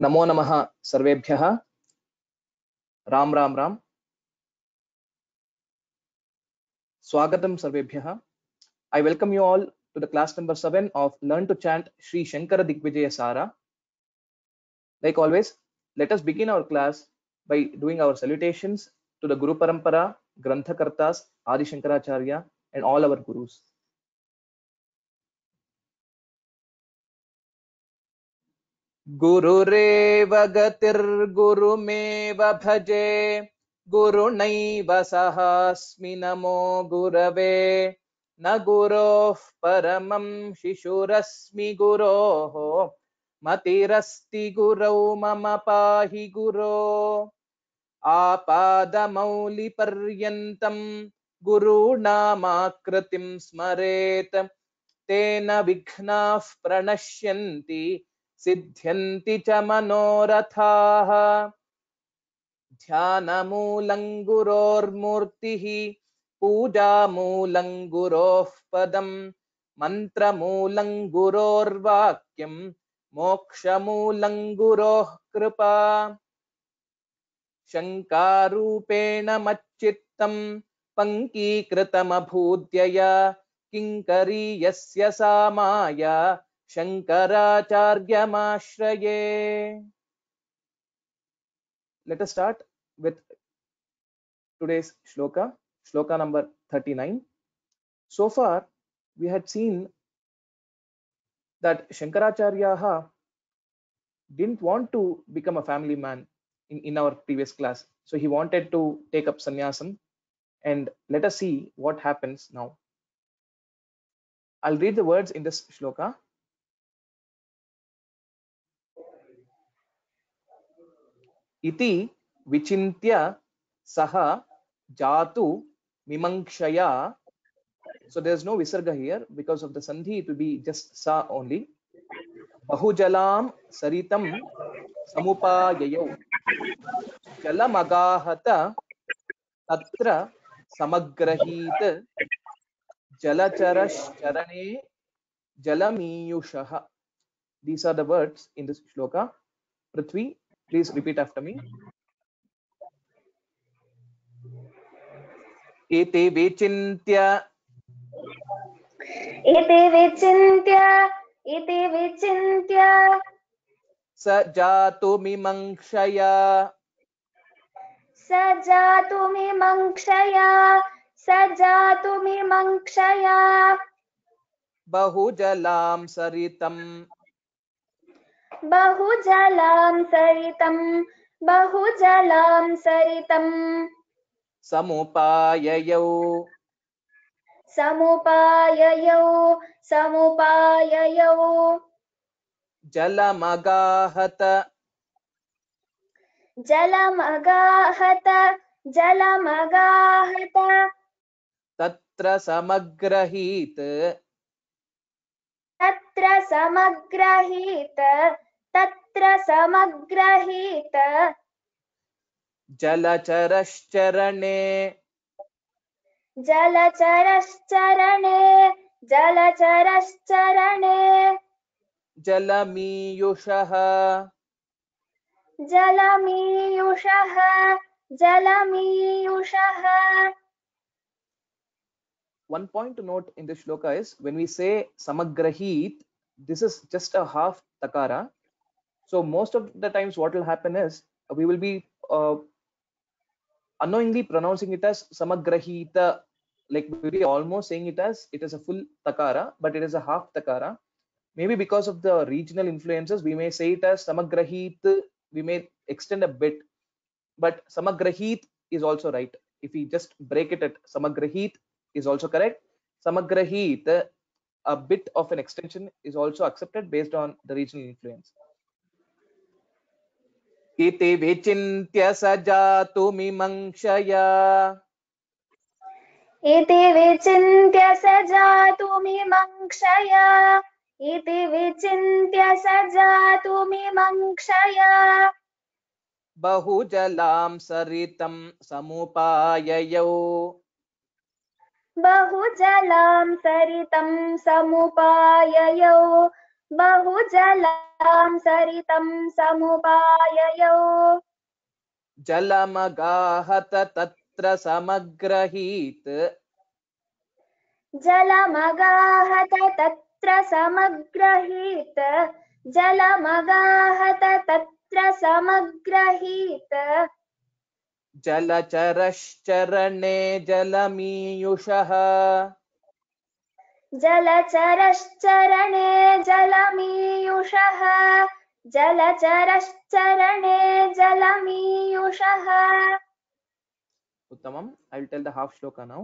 नमो नमः सर्वेभ्यः। राम राम राम। स्वागतं सर्वेभ्यः। I welcome you all to the class number 7 of Learn to Chant Sri Shankara Digvijaya Sara. Like always, let us begin our class by doing our salutations to the Guru Parampara, Granthakartas, Adi Shankaracharya and all our Gurus. गुरुरेव गतिर्गुरुमेव भजे गुरुनैव सहास्मि नमो गुरवे न गुरोः परमं शिशुरस्मि गुरोः मतिरस्ति गुरौ मम पाहि गुरो आपादमौलिपर्यन्तं गुरूणामाकृतिं स्मरेत् तेन विघ्नाः प्रणश्यन्ति सिद्ध्यन्ति च मनोरथाः। ध्यानमूलं गुरोर्मूर्तिः पूजामूलं गुरोः पदं मन्त्रमूलं गुरोर्वाक्यं मोक्षमूलं गुरोः कृपा। शङ्कारूपेण मच्चित्तं पङ्कीकृतमभूद्यया किङ्करीयस्य सा माया शङ्कराचार्यमाश्रये। Let us start with today's shloka, shloka number 39. So far, we had seen that Shankaracharya didn't want to become a family man in our previous class. So he wanted to take up sannyasam, and let us see what happens now. I'll read the words in this shloka. Iti vichintya saha jatu mimangshaya. So there's no visarga here because of the sandhi. It will be just sa only. Bahujalam saritam samupayayau jalamagahata tatra samagrahit jalacharashcharane jalamiyushaha. These are the words in this shloka. Prithvi, please repeat after me. Ete vichintya sa jatu mimangshaya bahujalam saritam samupayayau jalamagahata tatra samagrahit jalacharashcharane jalamiyushaha. One point to note in this shloka is when we say samagrahit, this is just a half takara. So most of the times what will happen is we will be unknowingly pronouncing it as samagrahita, like we will be almost saying it as it is a full takara, but it is a half takara. Maybe because of the regional influences, we may say it as samagrahit, we may extend a bit, but samagrahit is also right. If we just break it at samagrahit is also correct. Samagrahit, a bit of an extension is also accepted based on the regional influence. Iti vichintya sajatu mimangshaya bahujalam saritam samupayayau बहुजलां सरितं समुपाययौ जलमगाहत तत्र समग्रहीत जलमगाहत तत्र समग्रहीत जलमगाहत तत्र समग्रहीत जलचरश्चरणे जलमीयुषः जलचरश्चरणे जलमीयुषः जलचरश्चरणे जलमीयुषः उत्तमम्. I will tell the half shloka now.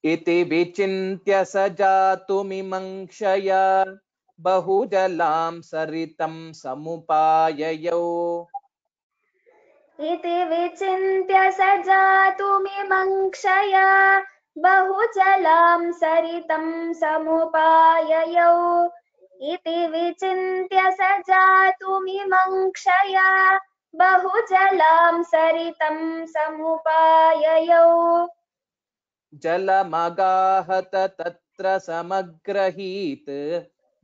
इति विचिन्त्य स जातुमिमङ्क्षया बहुजलां सरितं समुपाययौ इति विचिन्त्य स जातुमिमङ्क्षया बहुजलां सरितं समुपाययौ इति विचिन्त्य स जातुमिमङ्क्षया बहुजलां सरितं समुपाययौ जलमगाहत तत्र समग्रहीत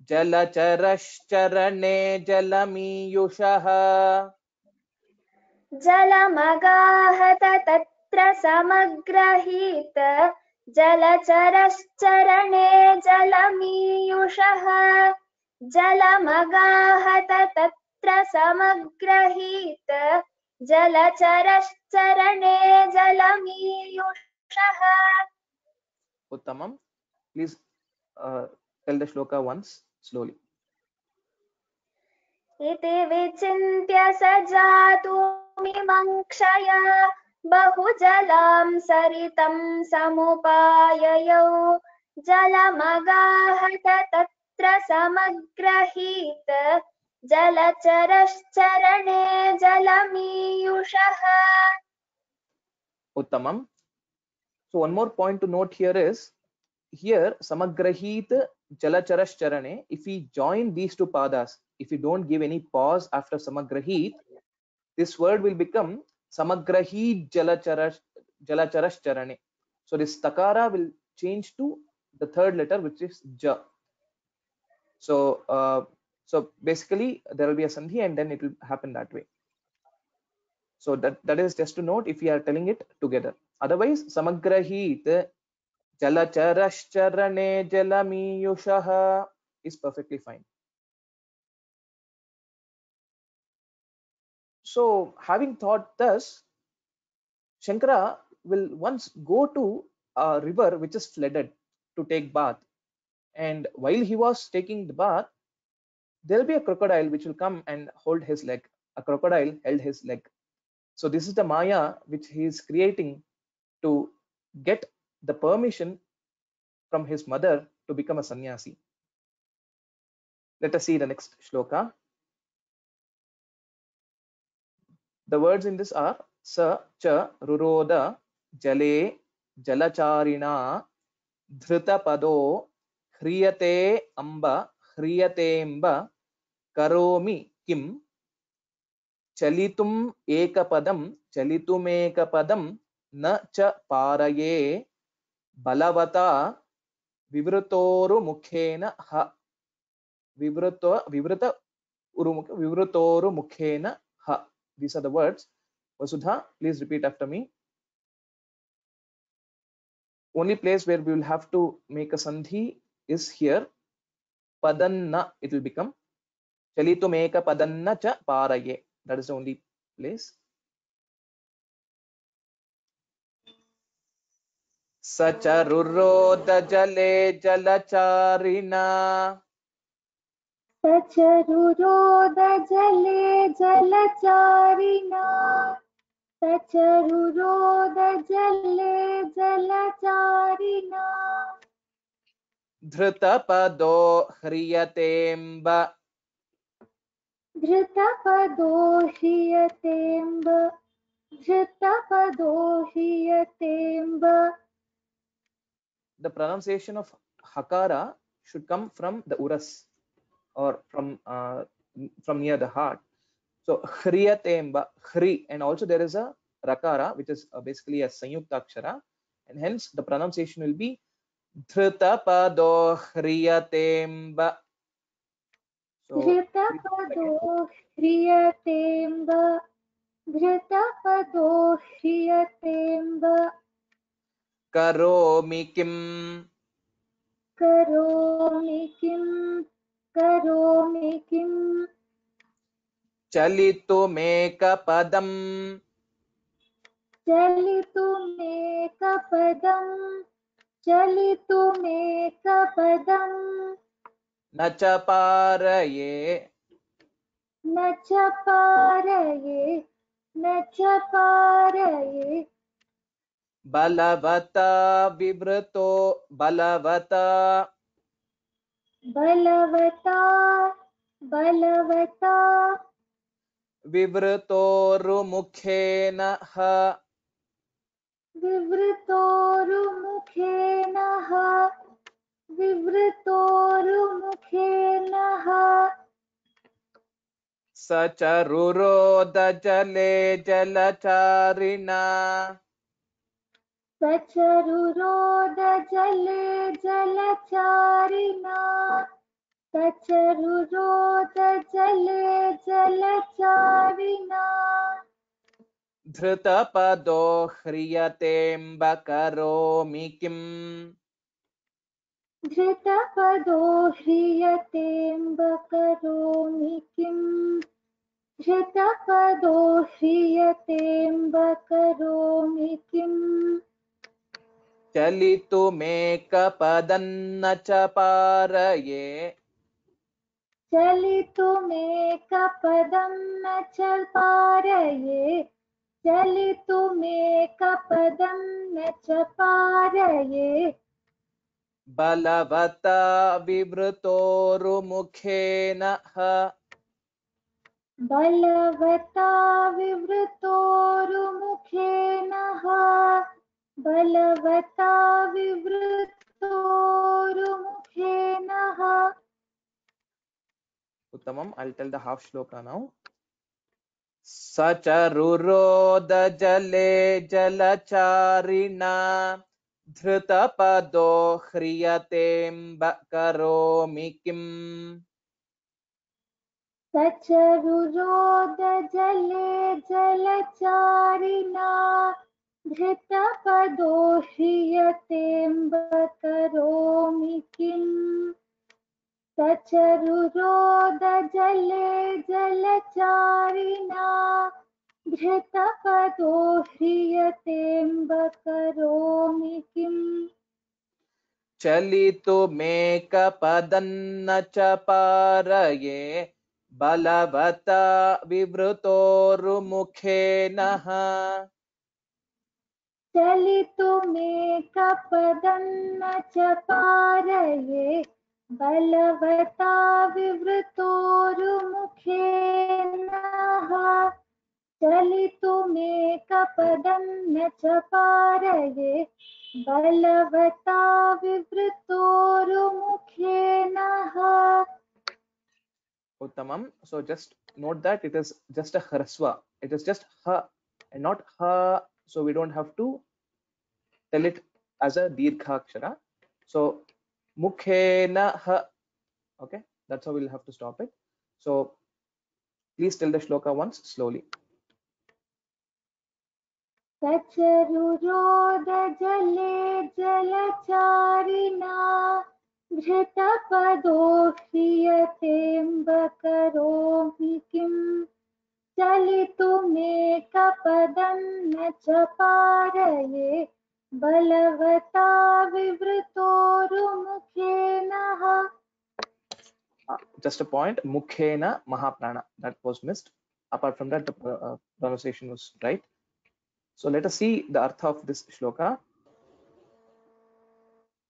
जलचरश्चरणे जलमीयुषः जलमगाहत तत्र समग्रहीत जलचरश्चरणे जलमीयुषः जलमगाहत तत्र समग्रहीत जलचरश्चरणे जलमीयुषः उत्तमम्. Please tell the shloka once slowly. इति विचिन्त्य स जातुमिमङ्क्षया बहुजलां सरितं समुपाययौ जलमगाहत तत्र समग्रहीत जलचरश्चरणे जलमीयुषः Uttamam. So one more point to note here is, here samagrahit jalacharashcharane, if we join these two padas, if we don't give any pause after samagrahit, this word will become samagrahit jalacharashcharane. So this takara will change to the third letter, which is ja. So basically there will be a sandhi and then it will happen that way. So that is just to note if we are telling it together. Otherwise, samagrahit jalacharashcharane jalamiyushaha is perfectly fine. So having thought thus, Shankara will once go to a river which is flooded to take bath, and while he was taking the bath, there will be a crocodile which will come and hold his leg. A crocodile held his leg. So this is the Maya which he is creating to get the permission from his mother to become a sannyasi. Let us see the next shloka. The words in this are sa cha ruroda jale jalacharina dhrutapado hriyate amba hriyatemba karomi kim chalitum ekapadam chalitumekapadam na cha paraye balavata vivrutoru mukhena ha vivrutoru mukhena ha. These are the words. Vasudha, please repeat after me. Only place where we will have to make a sandhi is here. Padanna, it will become chalitumeka padanna cha paraye. That is the only place. Sacharuroda jale jalacharina सचरुरोद जले जलचारिणा सचरुरोद जले जलचारिणा dhrutapado hryatemba धृतपदोषीयतेऽम्ब धृतपदोषीयतेऽम्ब. The pronunciation of hakara should come from the uras or from near the heart. So hriyatemba, hri, and also there is a rakara which is basically a sanyukta akshara, and hence the pronunciation will be dhrutapado hriyatemba. So धृतपदो ह्रियतेऽम्ब धृतपदो ह्रियतेऽम्ब करोमि किं करोमि किं चलितुमेकपदम् चलितुमेकपदम् न च पारये न च पारये बलवता विवृतो बलवता बलवता विवृतोरुमुखेन ह विवृतोरुमुखेन सचरुरोदजले जलचारिणा सचरुरोदजले जलचारिणा धृतपदो ह्रियतेऽम्ब करोमि किम् धृतपदो ह्रियतेऽम्ब करोमि किम् धृतपदो ह्रियतेऽम्ब करोमि किम् चलितुमेकपदन्न च पारये चलितुमेकपदं न च पारये चलितुमेकपदं न च पारये बलवता विवृतोरुमुखेन ह बलवता विवृतोरुमुखेन बलवता विवृतोरुमुखेन Uttamam, I'll tell the half shloka now. सचरुरोदजले जलचारिणा धृतपदो ह्रियतेऽम्ब करोमि किम् सचरुरोदजले जलचारिणा धृतपदो ह्रियतेऽम्ब करोमि किम् सचरुरोदजले जलचारिणा धृतपदो ह्रियतेऽम्ब करोमि किम् चलितुमेकपदन्न च पारये बलवता विवृतोरुमुखेन चलितुमेकपदं न च पारये बलवता विवृतोरुमुखेन चलितुमेकपदं न च पारये बलवता विवृतोरुमुखेन Uttamam. So just note that it is just a hrasva. It is just ha and not ha. So we don't have to tell it as a dirgha akshara. So mukhena ha. Okay, that's how we'll have to stop it. So please tell the shloka once slowly. सचरुरोदजले जलचारिणा धृतपदो ह्रियतेऽम्ब करोमि किम् चलितुमेकपदं न च पारये बलवता विवृतोरुमुखेन Just a point, mukhena mahaprana, that was missed. Apart from that, the pronunciation was right. So let us see the artha of this shloka.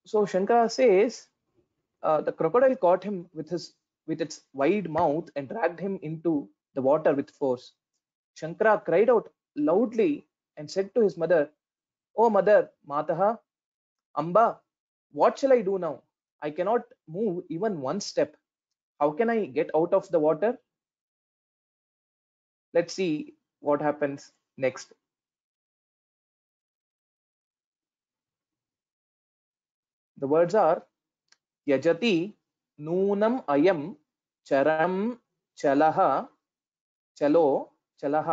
So Shankara says the crocodile caught him with its wide mouth and dragged him into the water with force. Shankara cried out loudly and said to his mother, "Oh mother, Mataha, Amba, what shall I do now? I cannot move even one step. How can I get out of the water?" Let's see what happens next. The words are Yajati Noonam Ayam चरम चलः चलो चलः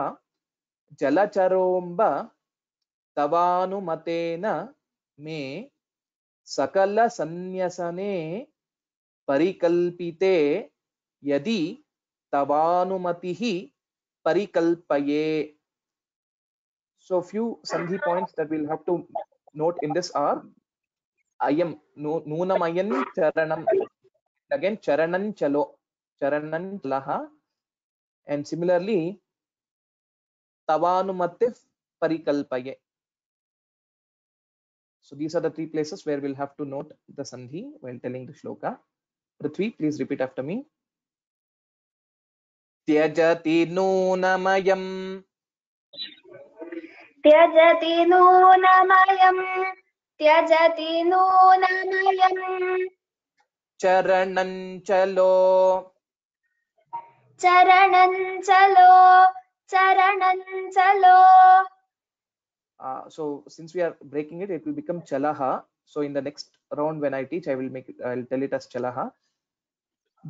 जलचरोम्ब तवानुमतेन मे सकल संन्यसने परिकल्पिते यदि तवानुमतिः परिकल्पये. So few sandhi points that we'll have to note in this are ayam noonamayan charanam, again charanan chalo, charanan laha, and similarly tavanumatif parikalpaye. So these are the three places where we'll have to note the sandhi while telling the shloka. Prithvi, please repeat after me. Tyajati noonamayam त्यजति नूनमयम् त्यजति नूनमयम् चरणं चलो चरणं चलो चरणं चलो. So since we are breaking it, it will become chalaha. So in the next round when I teach, I'll tell it as chalaha.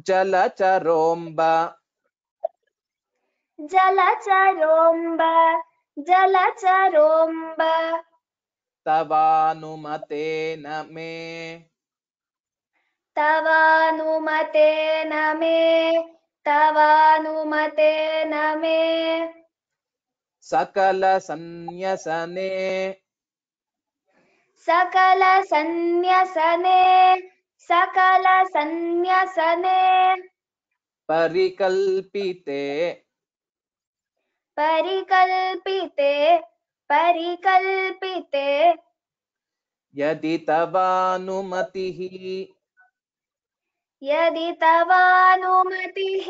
Jalacharomba जलचरोम्ब जलचरोम्ब तवानुमतेन मे तवानुमतेन मे तवानुमतेन मे सकल संन्यसने सकल संन्यसने सकल संन्यसने परिकल्पिते परिकल्पिते परिकल्पिते यदि तवानुमतिः यदि तवानुमतिः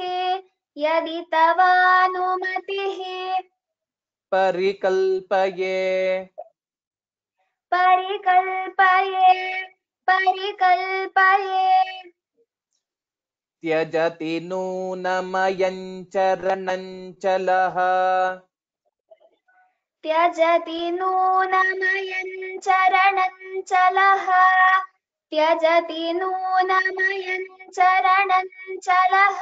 यदि तवानुमतिः परिकल्पये परिकल्पये परिकल्पये. त्यजति नूनमयं चरणं चलः त्यजति नूनमयं चरणं चलः त्यजति नूनमयं चरणं चलः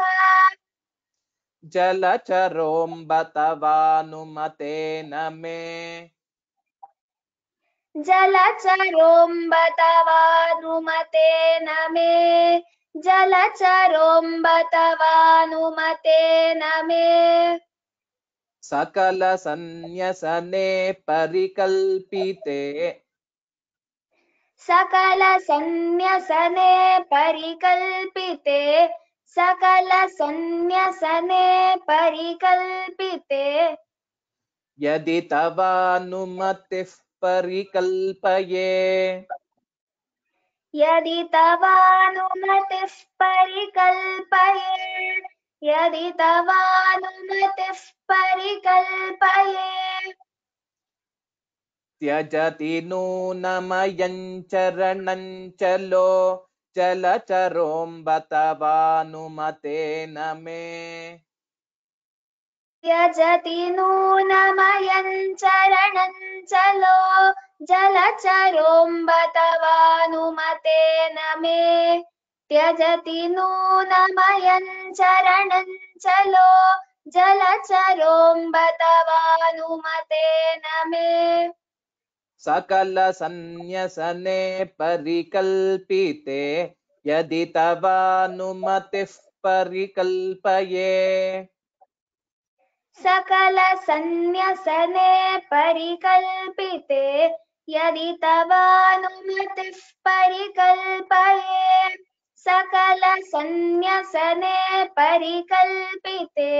जलचरोम्ब तवानुमतेन मे जलचरोम्ब तवानुमतेन मे जलचरोम्ब तवानुमतेन मे सकल संन्यसने परिकल्पिते सकल संन्यसने परिकल्पिते सकल संन्यसने परिकल्पिते यदि तवानुमतिः परिकल्पये यदि तवानुमतिः परिकल्पये यदि तवानुमतिः परिकल्पये. त्यजति नूनमयं चरणं चलो जलचरोम्ब तवानुमतेन मे त्यजति नूनमयं चरणं चलो जलचरोम्ब तवानुमतेन मे त्यजति नूनमयं चरणं चलो जलचरोम्ब तवानुमतेन मे सकल संन्यसने परिकल्पिते यदि तवानुमतिः परिकल्पये सकल संन्यसने परिकल्पिते यदि तवानुमतिः परिकल्पये सकल संन्यसने परिकल्पिते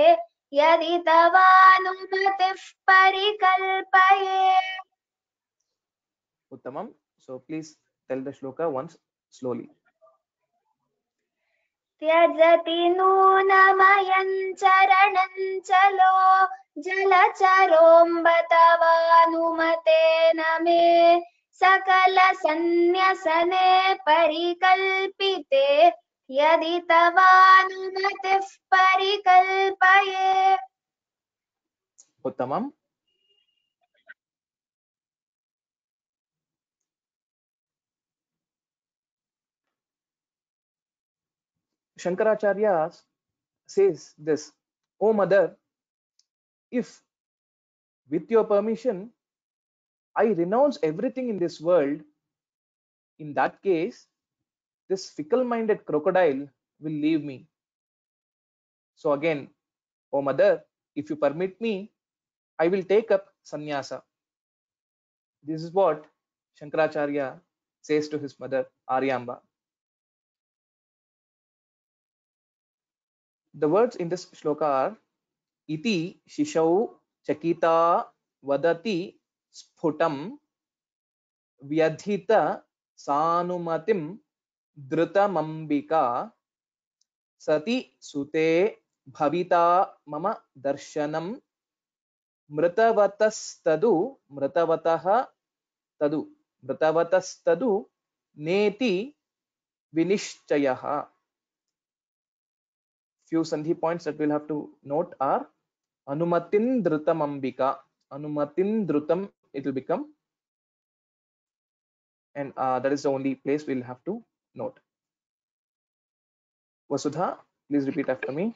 यदि तवानुमतिः परिकल्पये. Uttamam. So please tell the shloka once slowly. त्यजति नूनमयं चरणं चलो जलचरोम्ब तवानुमतेन मे सकल संन्यसने परिकल्पिते यदि तवानुमतिः परिकल्पये. Uttamam. Shankaracharya says this, "O mother, if with your permission I renounce everything in this world, in that case, this fickle-minded crocodile will leave me. So again, O mother, if you permit me, I will take up sannyasa." This is what Shankaracharya says to his mother Aryamba. The words in this shloka are iti shishau chakita vadati sphutam vyadhita sanumatim dhrutamambika sati sute bhavita mama darshanam mritavatas tadu neti vinishchayah. Few sandhi points that we'll have to note are anumatin dhrutam ambika. Anumatin dhrutam it will become, and that is the only place we'll have to note. Vasudha, please repeat after me.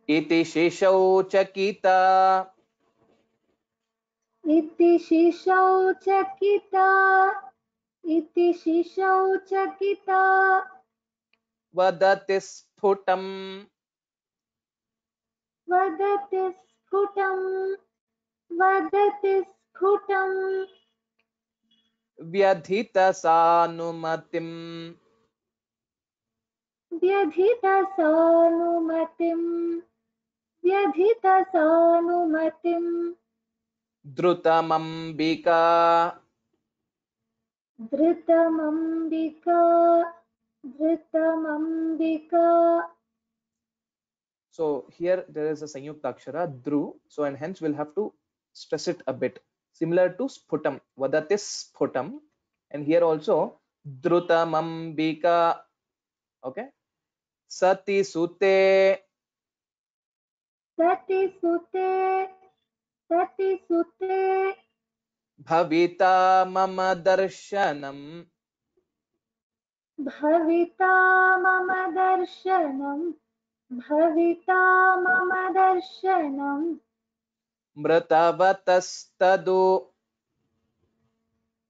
Iti sheshau chakita. इति शिशौ चकिता इति शिशौ चकिता Vadati sphutam. वदति स्फुटं वदति स्फुटं Vyadhita sanumatim. व्यधितसानुमतिं व्यधितसानुमतिं Dhrutamambika. धृतमम्बिका धृतमम्बिका. So here there is a sanyukta akshara dhru, so and hence we'll have to stress it a bit, similar to sphutam, vadatis sphutam, and here also dhrutamambika. Okay, sati sute. सति सुते सति सुते Bhavita mama darshanam. भविता मम दर्शनं भविता मम दर्शनं Mritavatas-tadu.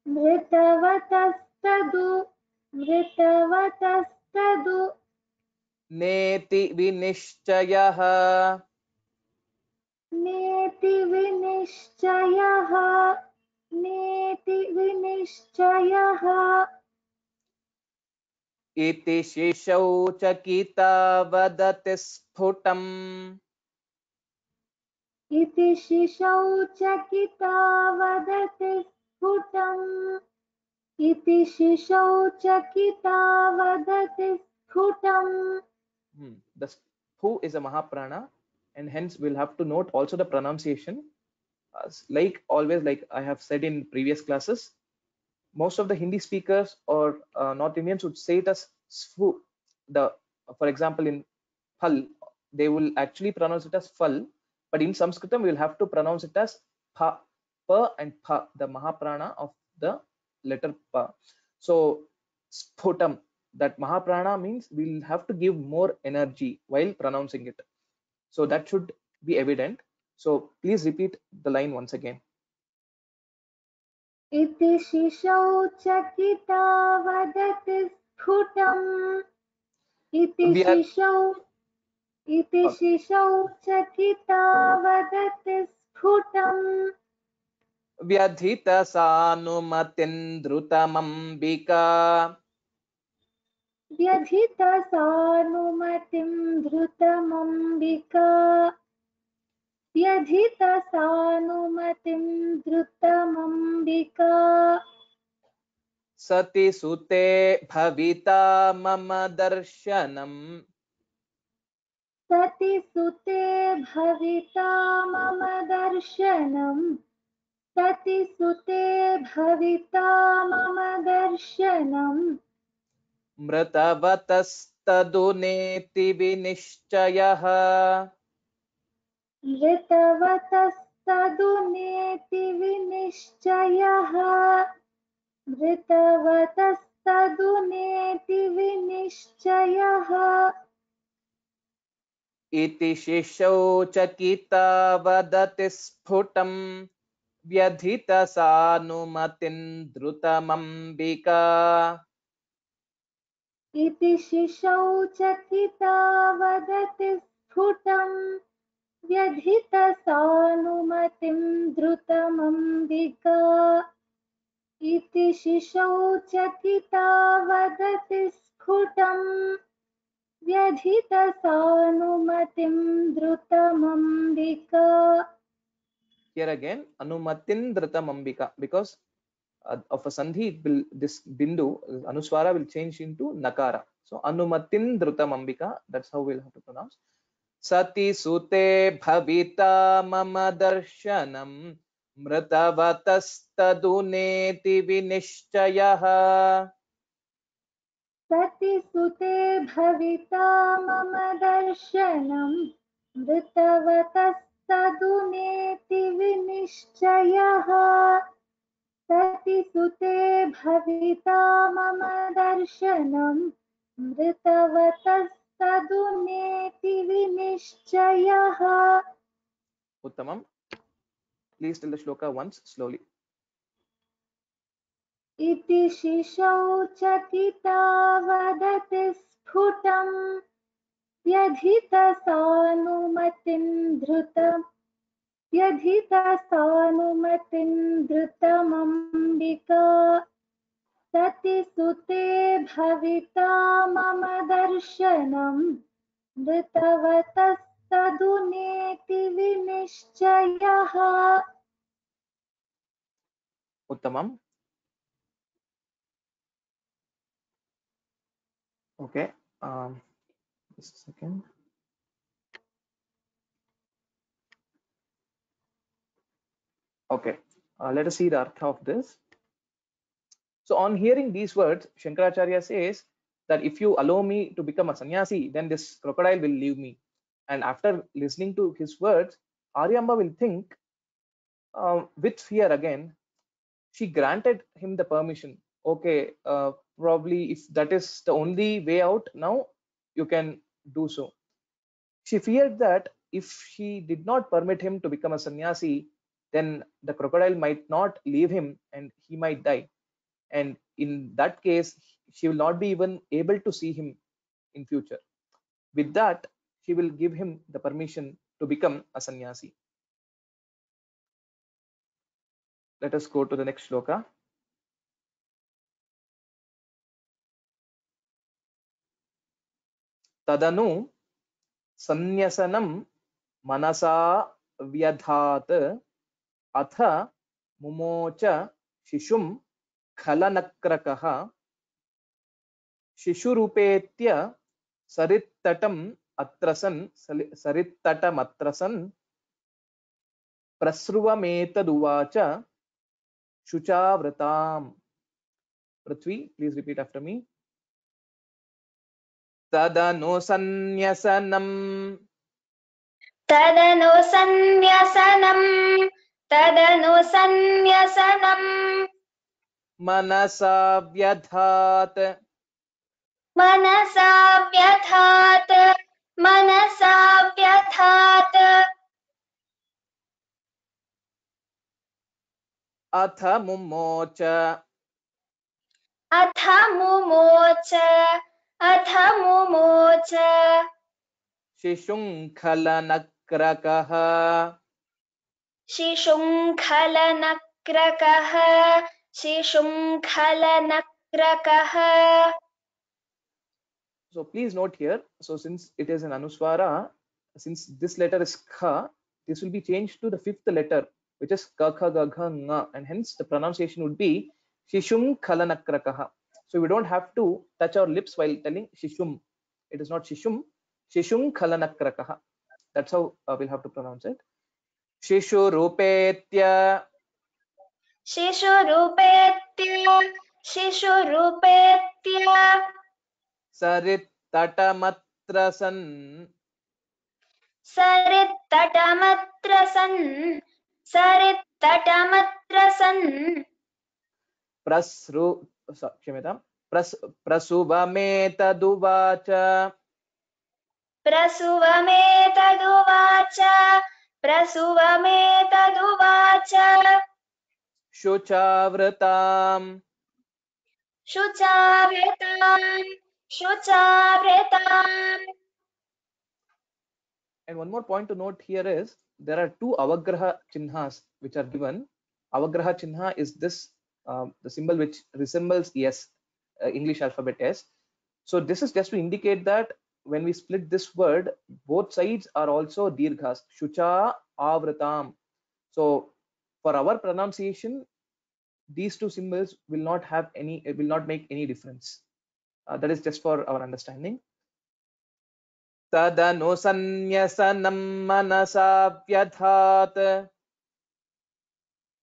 मृतवतस्तदु मृतवतस्तदु Neti vinishchayah. नेति विनिश्चयः नेति विनिश्चयः. Iti sheshau chakita vadati sphutam. इति शिशौ चकिता वदति स्फुटम् इति शिशौ चकिता वदति स्फुटम्. The sphu is a mahaprana, and hence we'll have to note also the pronunciation. Like always, like I have said in previous classes, most of the Hindi speakers or North Indians would say it as sphu. For example, in phal, they will actually pronounce it as phal, but in Sanskritam we will have to pronounce it as pa, pa and pa, the mahaprana of the letter pa. So sphutam, that mahaprana means we'll have to give more energy while pronouncing it. So that should be evident. So please repeat the line once again. इति शिशौ चकिता वदति स्फुटम् इति We are शिशौ चकिता वदति स्फुटम् Vyadhita sanumatin dhrutamambika. व्यधितसानुमतिं धृतमम्बिका व्यधितसानुमतिं धृतमम्बिका. Sati sute bhavita mama darshanam. सति सुते भविता मम दर्शनं सति सुते भविता मम दर्शनं Mritavatas-tadu neti vinishchayah. मृतवतस्तदु नेति विनिश्चयः मृतवतस्तदु तदुनेति विनिश्चयः। इति शिशौ चकिता वदति स्फुटम् व्यथितसानुमतिं द्रुतमम्बिका। इति शिशौ चकिता वदति स्फुटम् व्यथितसानुमतिं द्रुतमम्बिका। इति शिशौ चकिता वदति स्फुटम् व्यथितसानुमतिं द्रुतमम्बिका. Here again, anumatin dhritamambika, because of a sandhi, this bindu, anuswara will change into nakara. So anumatin dhritamambika, that's how we'll have to pronounce. Sati sute bhavita mama darshanam mritavatasthaduneti vinishchayah. सति सुते भविता मम दर्शनम् मृतवतस्तदुनेति विनिश्चयः। सति सुते भविता मम दर्शनम् मृतवतस्तदुनेति विनिश्चयः. Uttamam. Please tell the shloka once slowly. इति शिशौ चकिता वदति स्फुटम् व्यथितसानुमतिं द्रुतमम्बिका। सति सुते भविता मम दर्शनम् मृतवतस्तदुनेति विनिश्चयः. Uttamam. Okay. Just a second. Okay. Let us see the artha of this. So on hearing these words, Shankaracharya says that if you allow me to become a sannyasi, then this crocodile will leave me. And after listening to his words, Aryamba will think with fear again. She granted him the permission. Okay, probably if that is the only way out, now you can do so. She feared that if she did not permit him to become a sannyasi, then the crocodile might not leave him and he might die. And in that case, she will not be even able to see him in future. With that, she will give him the permission to become a sannyasi. Let us go to the next shloka. Tadanu sanyasanam manasa vyadhat atha mumocha shishum khalanakrakah शिशुरूपेत्य सरित्तटम अत्रसन प्रस्रुवमेतदुवाच शुचावृताम्. Prithvi, please repeat after me. Tadanu sanyasanam manasa vyadhat atha mumocha shishunkhalanakrakah So please note here, so since it is an anuswara, since this letter is kha, this will be changed to the fifth letter, which is ka kha ga gha nga, and hence the pronunciation would be shishum khalanakrakah. So we don't have to touch our lips while telling shishum. It is not shishum, shishum khalanakrakah. That's how we'll have to pronounce it. Shishu rupetya Sarittatamattrasan Prasru Kshamyatam प्रसुवमेतदुवाच प्रसुवमेतदुवाच प्रसुवमेतदुवाच शुचावृताम् शुचावृताम् And one more point to note here is there are two avagraha chinhas which are given. Avagraha chinha is this the symbol which resembles S, English alphabet S. So this is just to indicate that when we split this word, both sides are also dirghas. Shucha avratam. So for our pronunciation, these two symbols will not have any, it will not make any difference. That is just for our understanding. तदनु सन्न्यसनं मनसा व्यधात्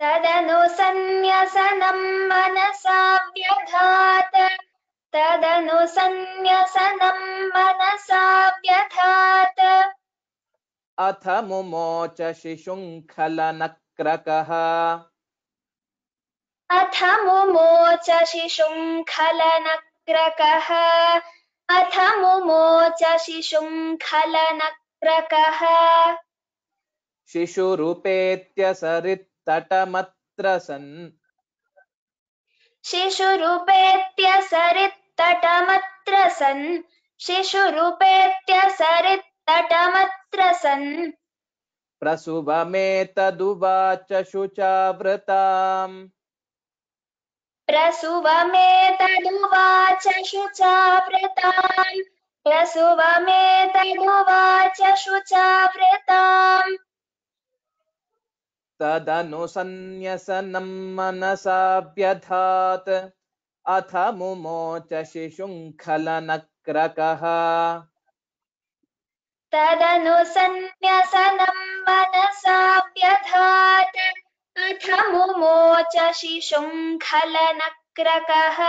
तदनु सन्न्यसनं मनसा व्यधात् तदनु सन्न्यसनं मनसा व्यधात् अथ मुमोच शिशुङ्खलनक्रकः अथ मुमोच शिशुङ्खलनक्रकः अथ मुमोच शिशुङ्खलनक्रकः शिशुरूपेत्यसरित्तटमत्र सन् शिशुरूपेत्यसरित्तटमत्र सन् शिशुरूपेत्यसरित्तटमत्र सन् प्रसुवमेतदुवाच शुचावृताम् प्रसुवमेतदुवाच शुचावृताम् प्रसुवमेतदुवाच शुचावृताम् तदनु सन्न्यसनं मनसा व्यधात् अथ मुमोच शिशुङ्खलनक्रकः तदनु सन्न्यसनं मनसा व्यधात् अथ मुमोच शिशुङ्खलनक्रकः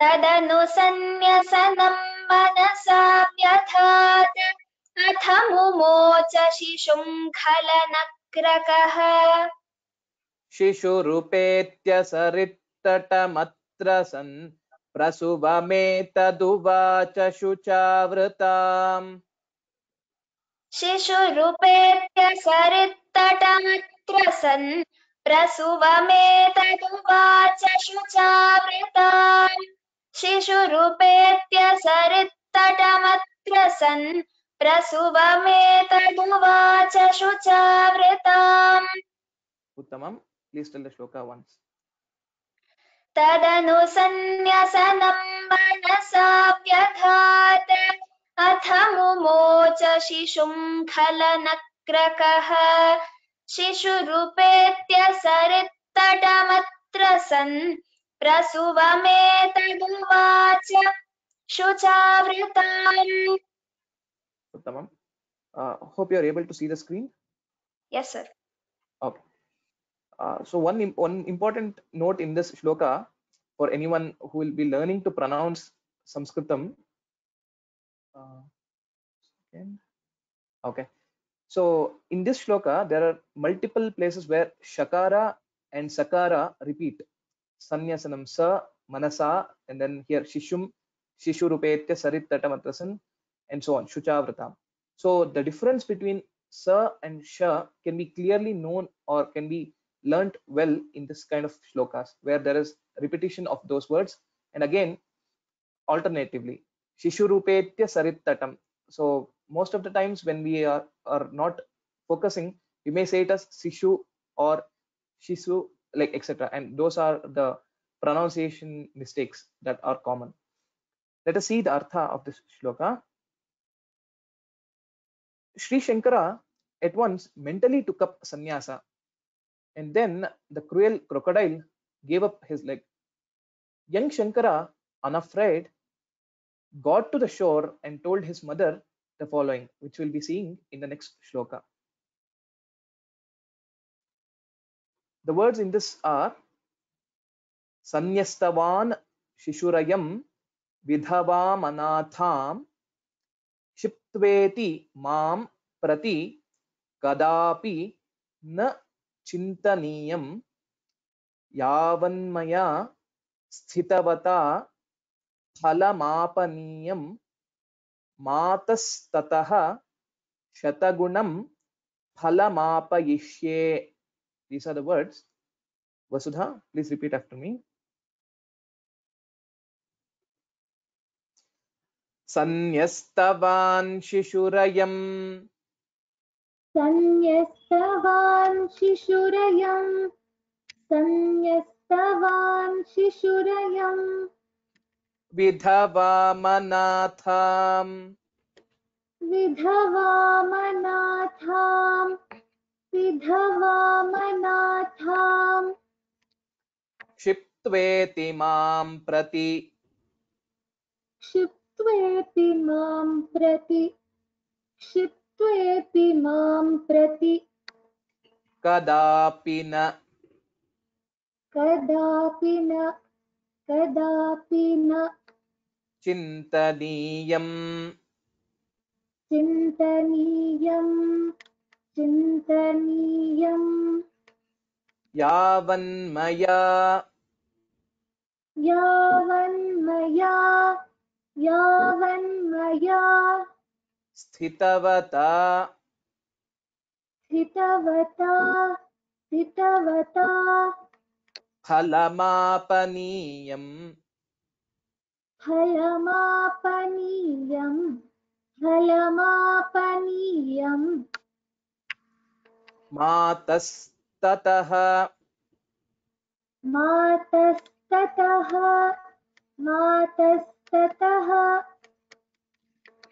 तदनु सन्न्यसनं मनसा व्यधात् अथ मुमोच शिशुङ्खलनक्रकः शिशुरूपेत्यसरित्तटमत्र सन् प्रसुवमेतदुवाच शुचावृताम् शिशुरूपेत्यसरित्तटमत्र सन् प्रसुवमेतदुवाच शुचावृताम् शिशुरूपेत्यसरित्तटमत्र सन् प्रसुवमेतदुवाच शुचावृताम् उत्तमम्. Please tell the shloka once. तदनु सन्न्यसनं मनसा व्यधात् अथ मुमोच शिशुङ्खलनक्रकः शिशुरूपेत्यसरित्तटमत्र सन् प्रसुवमेतदुवाच शुचावृताम्. Uttamam. Hope you are able to see the screen. Yes, sir. Okay. So one important note in this shloka for anyone who will be learning to pronounce Sanskritam. Okay. So in this shloka, there are multiple places where shakara and sakara repeat. Sannyasanam sa, manasa, and then here shishum, shishurupetya sarittamatrasan, and so on, shuchavratam. So the difference between sa and sha can be clearly known or can be learnt well in this kind of shlokas where there is repetition of those words, and again alternatively shishurupetya sarittatam. So most of the times when we are not focusing, we may say it as sishu or shisu, like etc., and those are the pronunciation mistakes that are common. Let us see the artha of this shloka. Sri Shankara at once mentally took up sannyasa, and then the cruel crocodile gave up his leg. Young Shankara, unafraid, got to the shore and told his mother the following, which we'll be seeing in the next shloka. The words in this are Sanyastavan Shishurayam Vidhavam Anatham Shiptveti Mam Prati Kadapi Na Chintaniyam Yavanmaya Sthitavata फलमापनीयं मातस्ततः शतगुणं फलमापयिष्ये. These are the words. Vasudha, please repeat after me. Sanyastavaन् शिशुरयं संयस्तवान् शिशुरयम् संयस्तवान् शिशुरयम् विधवामनाथाम् विधवामनाथाम् विधवामनाथाम् क्षिप्त्वेति मां प्रति क्षिप्त्वेति मां प्रति कदापि न कदापि न चिन्तनीयम् चिन्तनीयम् यावन्मया यावन्मया स्थितवता फलमापनीयम् फलमापनीयम् मातस्ततः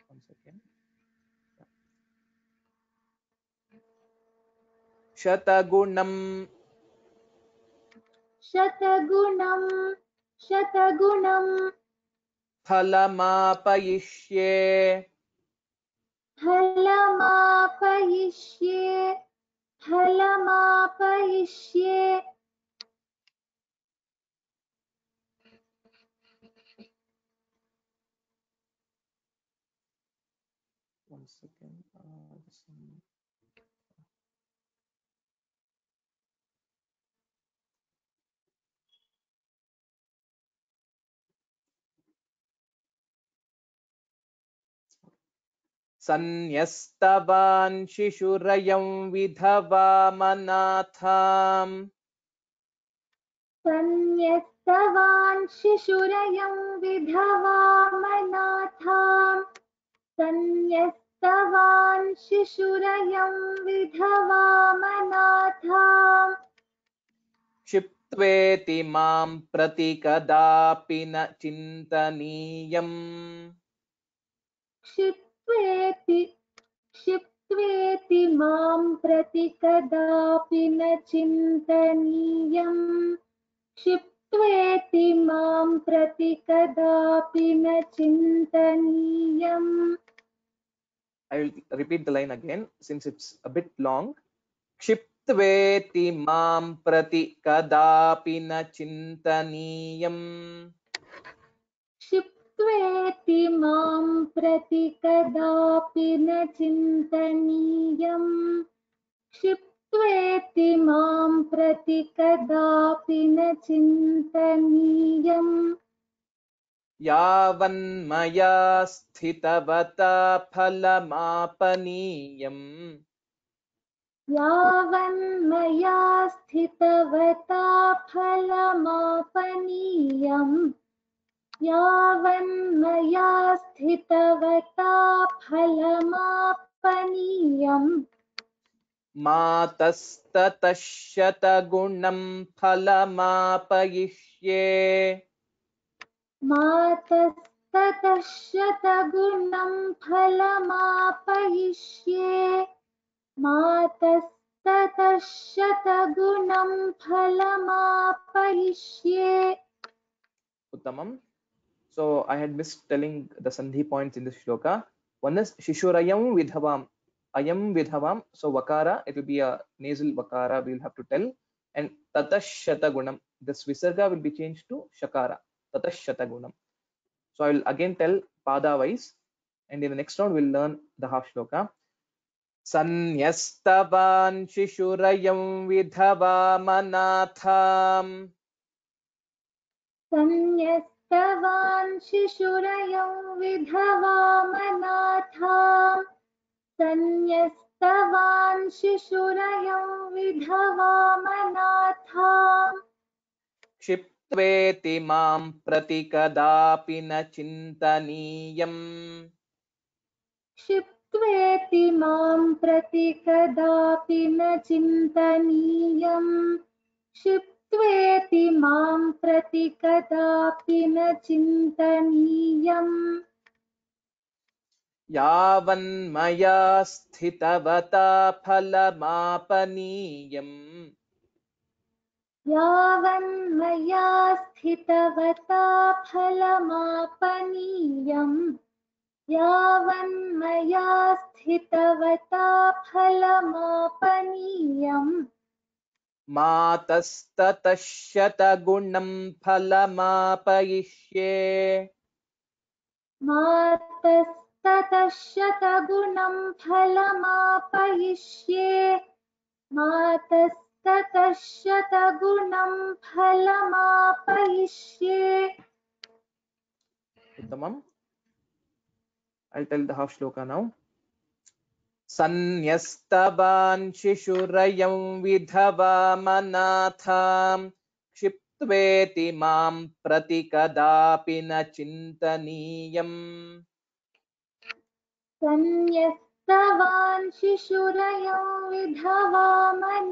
One second. शतगुणं फलमापयिष्ये फलमापयिष्ये One second. सन्यस्तवान् शिशुरयं विधवामनाथाम् संयस्तवान् शिशुरयं विधवामनाथाम् संयस्तवान् शिशुरयं विधवामनाथाम् क्षिप्त्वेति मां प्रति कदापि न चिन्तनीयम् क्षिप्त्वेति मां प्रति कदापि न चिन्तनीयम् क्षिप्त्वेति मां प्रति कदापि न चिन्तनीयम्. I will repeat the line again since it's a bit long. क्षिप्त्वेति मां प्रति कदापि न चिन्तनीयम् क्षिप्त्वेति मां प्रति कदापि न चिन्तनीयम् क्षिप्त्वेति मां प्रति कदापि न चिन्तनीयम्. यावन्मया स्थितवता फलमापनीयम् यावन्मया स्थितवता फलमापनीयम् यावन्मया स्थितवता फलमापनीयम् मातस्ततः शतगुणं फलमापयिष्ये मातस्ततः शतगुणं फलमापयिष्ये मातस्ततः शतगुणं फलमापयिष्ये. Uttamam. So I had missed telling the sandhi points in this shloka. One is shishurayam vidhavam. Ayam vidhavam. So vakara, it will be a nasal vakara we will have to tell. And tatash shatagunam. This visarga will be changed to shakara. Tatash shatagunam. So I will again tell pada wise. And in the next round we will learn the half shloka. Sanyastavan shishurayam vidhavamanatham. संयस्तवान् शिशुरयं विधवामनाथां संयस्तवान् शिशुरयं विधवामनाथाम् क्षिप्त्वेति मां प्रति कदापि न चिन्तनीयम् क्षिप्त्वेति मां प्रति कदापि न चिन्तनीयम् क्षिप्त्वेति मां प्रति कदापि न चिन्तनीयम् यावन्मया स्थितवता फलमापनीयम् यावन्मया स्थितवता फलमापनीयम् यावन्मया स्थितवता फलमापनीयम् मातस्ततः शतगुणं फलमापयिष्ये मातस्ततः शतगुणं फलमापयिष्ये मातस्ततः शतगुणं फलमापयिष्ये उत्तमम्. I'll tell the half shloka now. Sanyastavaन् शिशुरयं विधवामनाथां क्षिप्त्वेति मां प्रति कदापि न चिन्तनीयम् संयस्तवान् शिशुरयं विधवामनाथां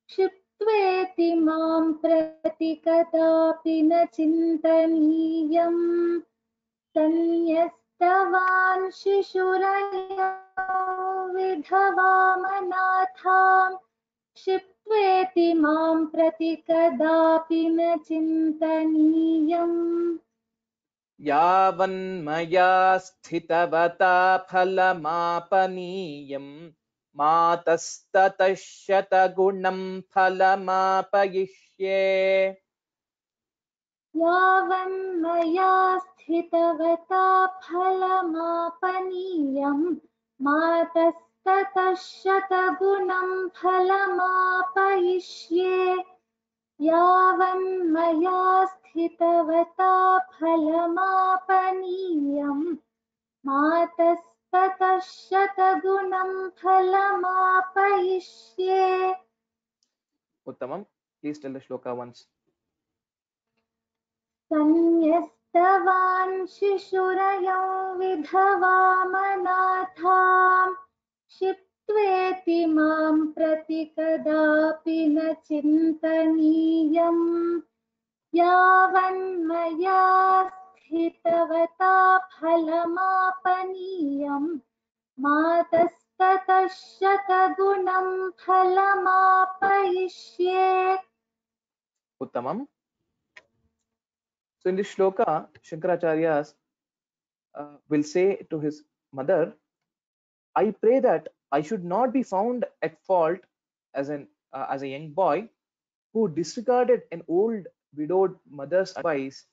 क्षिप्त्वेति मां प्रति कदापि न चिन्तनीयम् संयस्तवान् शिशुरयं विधवामनाथां क्षिप्त्वेति मां प्रति कदापि न चिन्तनीयम् यावन्मया स्थितवता फलमापनीयम् मातस्ततः शतगुणं फलमापयिष्ये यावन्मया स्थितवता फलमापनीयम् मातस्ततः शतगुणं फलमापयिष्ये यावन्मया स्थितवता फलमापनीयम् मातस्ततः शतगुणं फलमापयिष्ये. Uttamam. Please tell the shloka once. संयस्तवान् शिशुरयं विधवामनाथां क्षिप्त्वेति मां प्रति कदापि न चिन्तनीयम् यावन्मया स्थितवता फलमापनीयम् मातस्ततः शतगुणं फलमापयिष्ये. Uttamam. So in this shloka, Shankaracharyas will say to his mother, I pray that I should not be found at fault as a young boy who disregarded an old widowed mother's advice,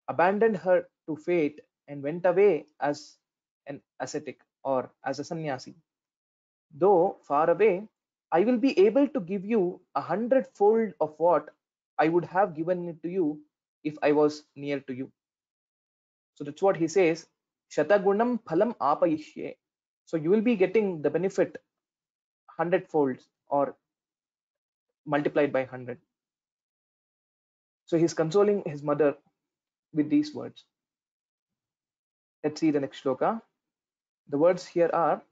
abandoned her to fate, and went away as an ascetic or as a sannyasi. Though far away, I will be able to give you 100-fold of what I would have given it to you if I was near to you. So that's what he says, Shatagunam phalam apayishye. So you will be getting the benefit 100-folds or multiplied by 100. So he's consoling his mother with these words. Let's see the next shloka. The words here are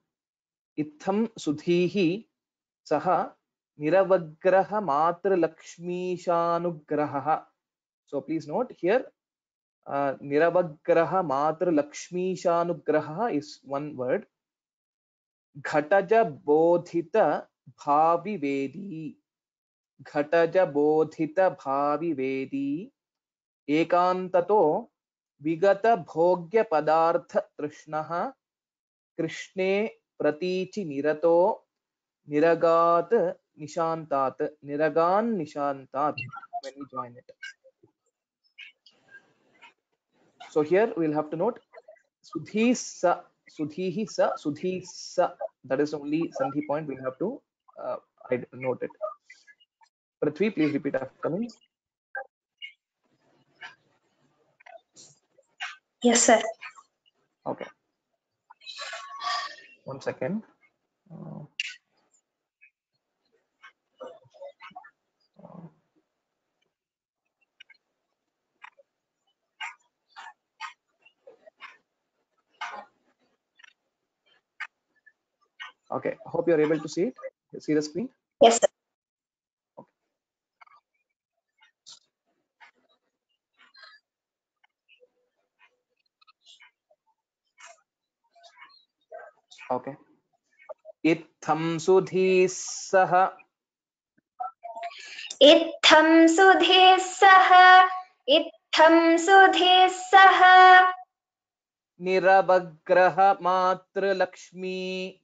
Itham sudhihi saha niravagraha matra lakshmishanugraha. So please note here, niravagraha matra lakshmishanugraha is one word. Ghataja bodhita bhavi vedi. Ghataja bodhita bhavi vedi. Ekantato vigata bhogya padartha trishnaha krishne pratichi nirato niragat nishantat. Niragan nishantat when we join it. So here we'll have to note sudhi sa, sudhihi sa, sudhi sa. That is only sandhi point. We'll have to note it. Prithvi, please repeat after me. Yes, sir. Okay. 1 second. Okay. Hope you're able to see it. See the screen. Yes, sir. Okay. Itham sudhi saha. इत्थं सुधीः सह इत्थं सुधीः सह Niravagraha matralakshmi.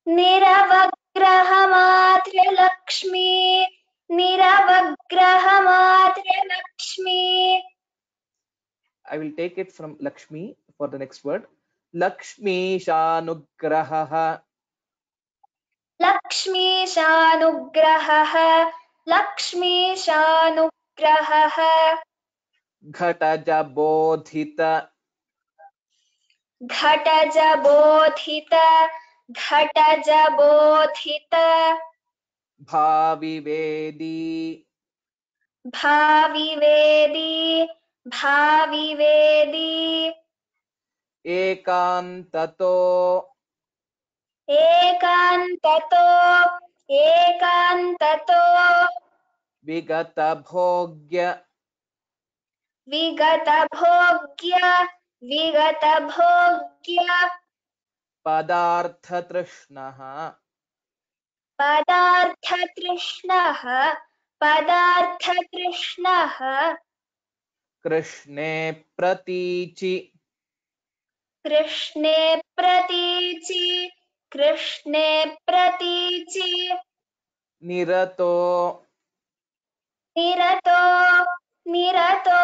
निरवग्रहमात्रलक्ष्मी निरवग्रहमात्रलक्ष्मी. I will take it from Lakshmi for the next word. Lakshmi shanugraha. लक्ष्मीशानुग्रहः लक्ष्मीशानुग्रहः Ghataja bodhita. घटजबोधित घटजबोधित Bhavivedi. भाविवेदी भाविवेदी Ekantato. एकान्ततो एकान्ततो Vigata bhogya. विगतभोग्य विगतभोग्य Padartha trishnaha. पदार्थतृष्णः पदार्थतृष्णः Krishne pratichi. कृष्णे प्रतीचि कृष्णे प्रतीचि Nirato. निरतो निरतो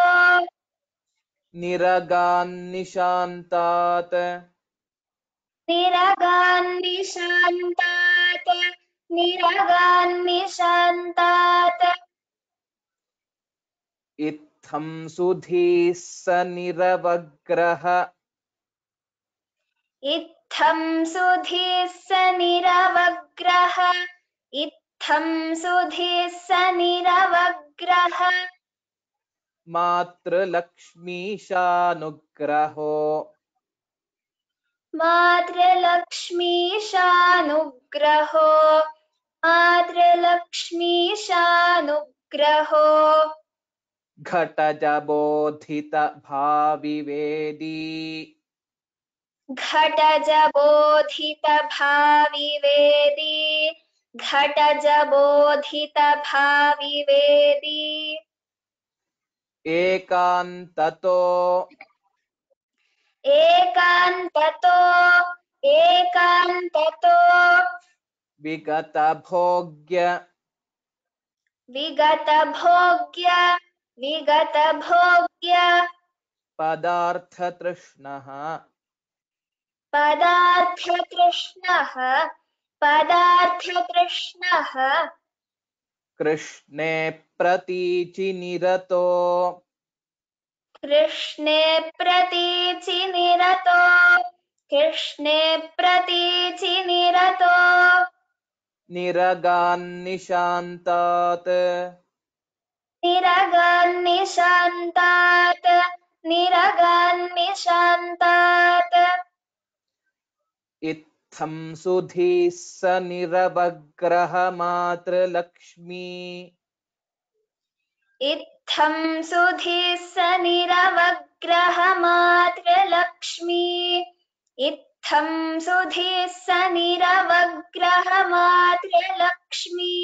Niraganishantat. निरगान्निशान्तात् निरगान्निशान्तात् Itham sudhi sa niravagraha. इत्थं सुधीः स निरवग्रह इत्थं सुधीः स निरवग्रह Matralakshmi shanugraho. मातृलक्ष्मीशानुग्रहो मातृलक्ष्मीशानुग्रहो Ghataja bodhita bhavivedi. घटजबोधित भाविवेदी घटजबोधित भाविवेदी Ekantato. एकान्ततो एकान्ततो Vigata bhogya. विगतभोग्य विगतभोग्य Padartha trishnaha. पदार्थतृष्णः पदार्थतृष्णः Krishne pratichi nirato. कृष्णे प्रतीचि निरतो कृष्णे प्रतीचि निरतो Niraganishantat. निरगान्निशान्तात् निरगान्निशान्तात् Itham sudhi sa niravagraha matralakshmi. इत्थं सुधीः स निरवग्रहमात्रलक्ष्मी इत्थं सुधीः स निरवग्रहमात्रलक्ष्मी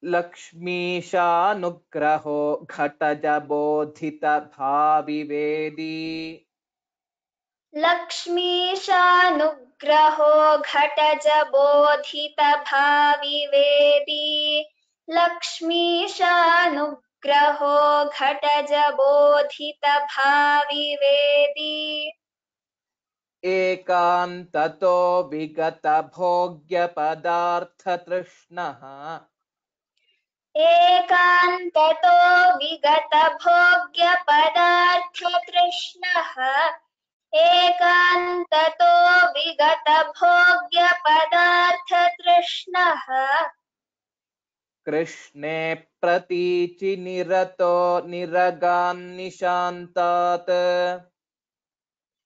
Lakshmi shanugraho ghataja bodhita bhavivedi. लक्ष्मीशानुग्रहो घटजबोधित भाविवेदी लक्ष्मीशानुग्रहो घटजबोधित भाविवेदी Ekantato vigata bhogya padartha trishnaha. एकान्ततो विगतभोग्यपदार्थतृष्णः एकान्ततो विगतभोग्यपदार्थतृष्णः कृष्णे प्रतीचि निरतो निरगान्निशान्तात्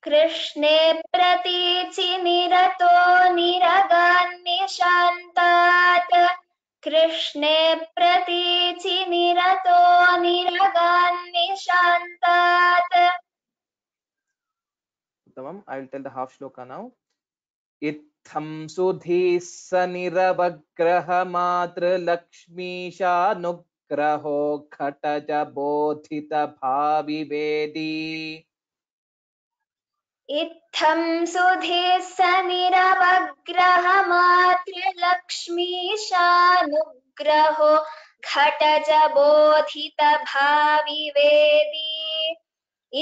कृष्णे प्रतीचि निरतो निरगान्निशान्तात् कृष्णे प्रतीचि निरतो निरगान्निशान्तात् उत्तमम्. I will tell the half shloka now. इत्थं सुधीः स निरवग्रह मातृलक्ष्मीशानुग्रहो घटज बोधित भाविवेदी इत्थं सुधीः स निरवग्रह मातृलक्ष्मीशानुग्रहो घटज बोधित भाविवेदी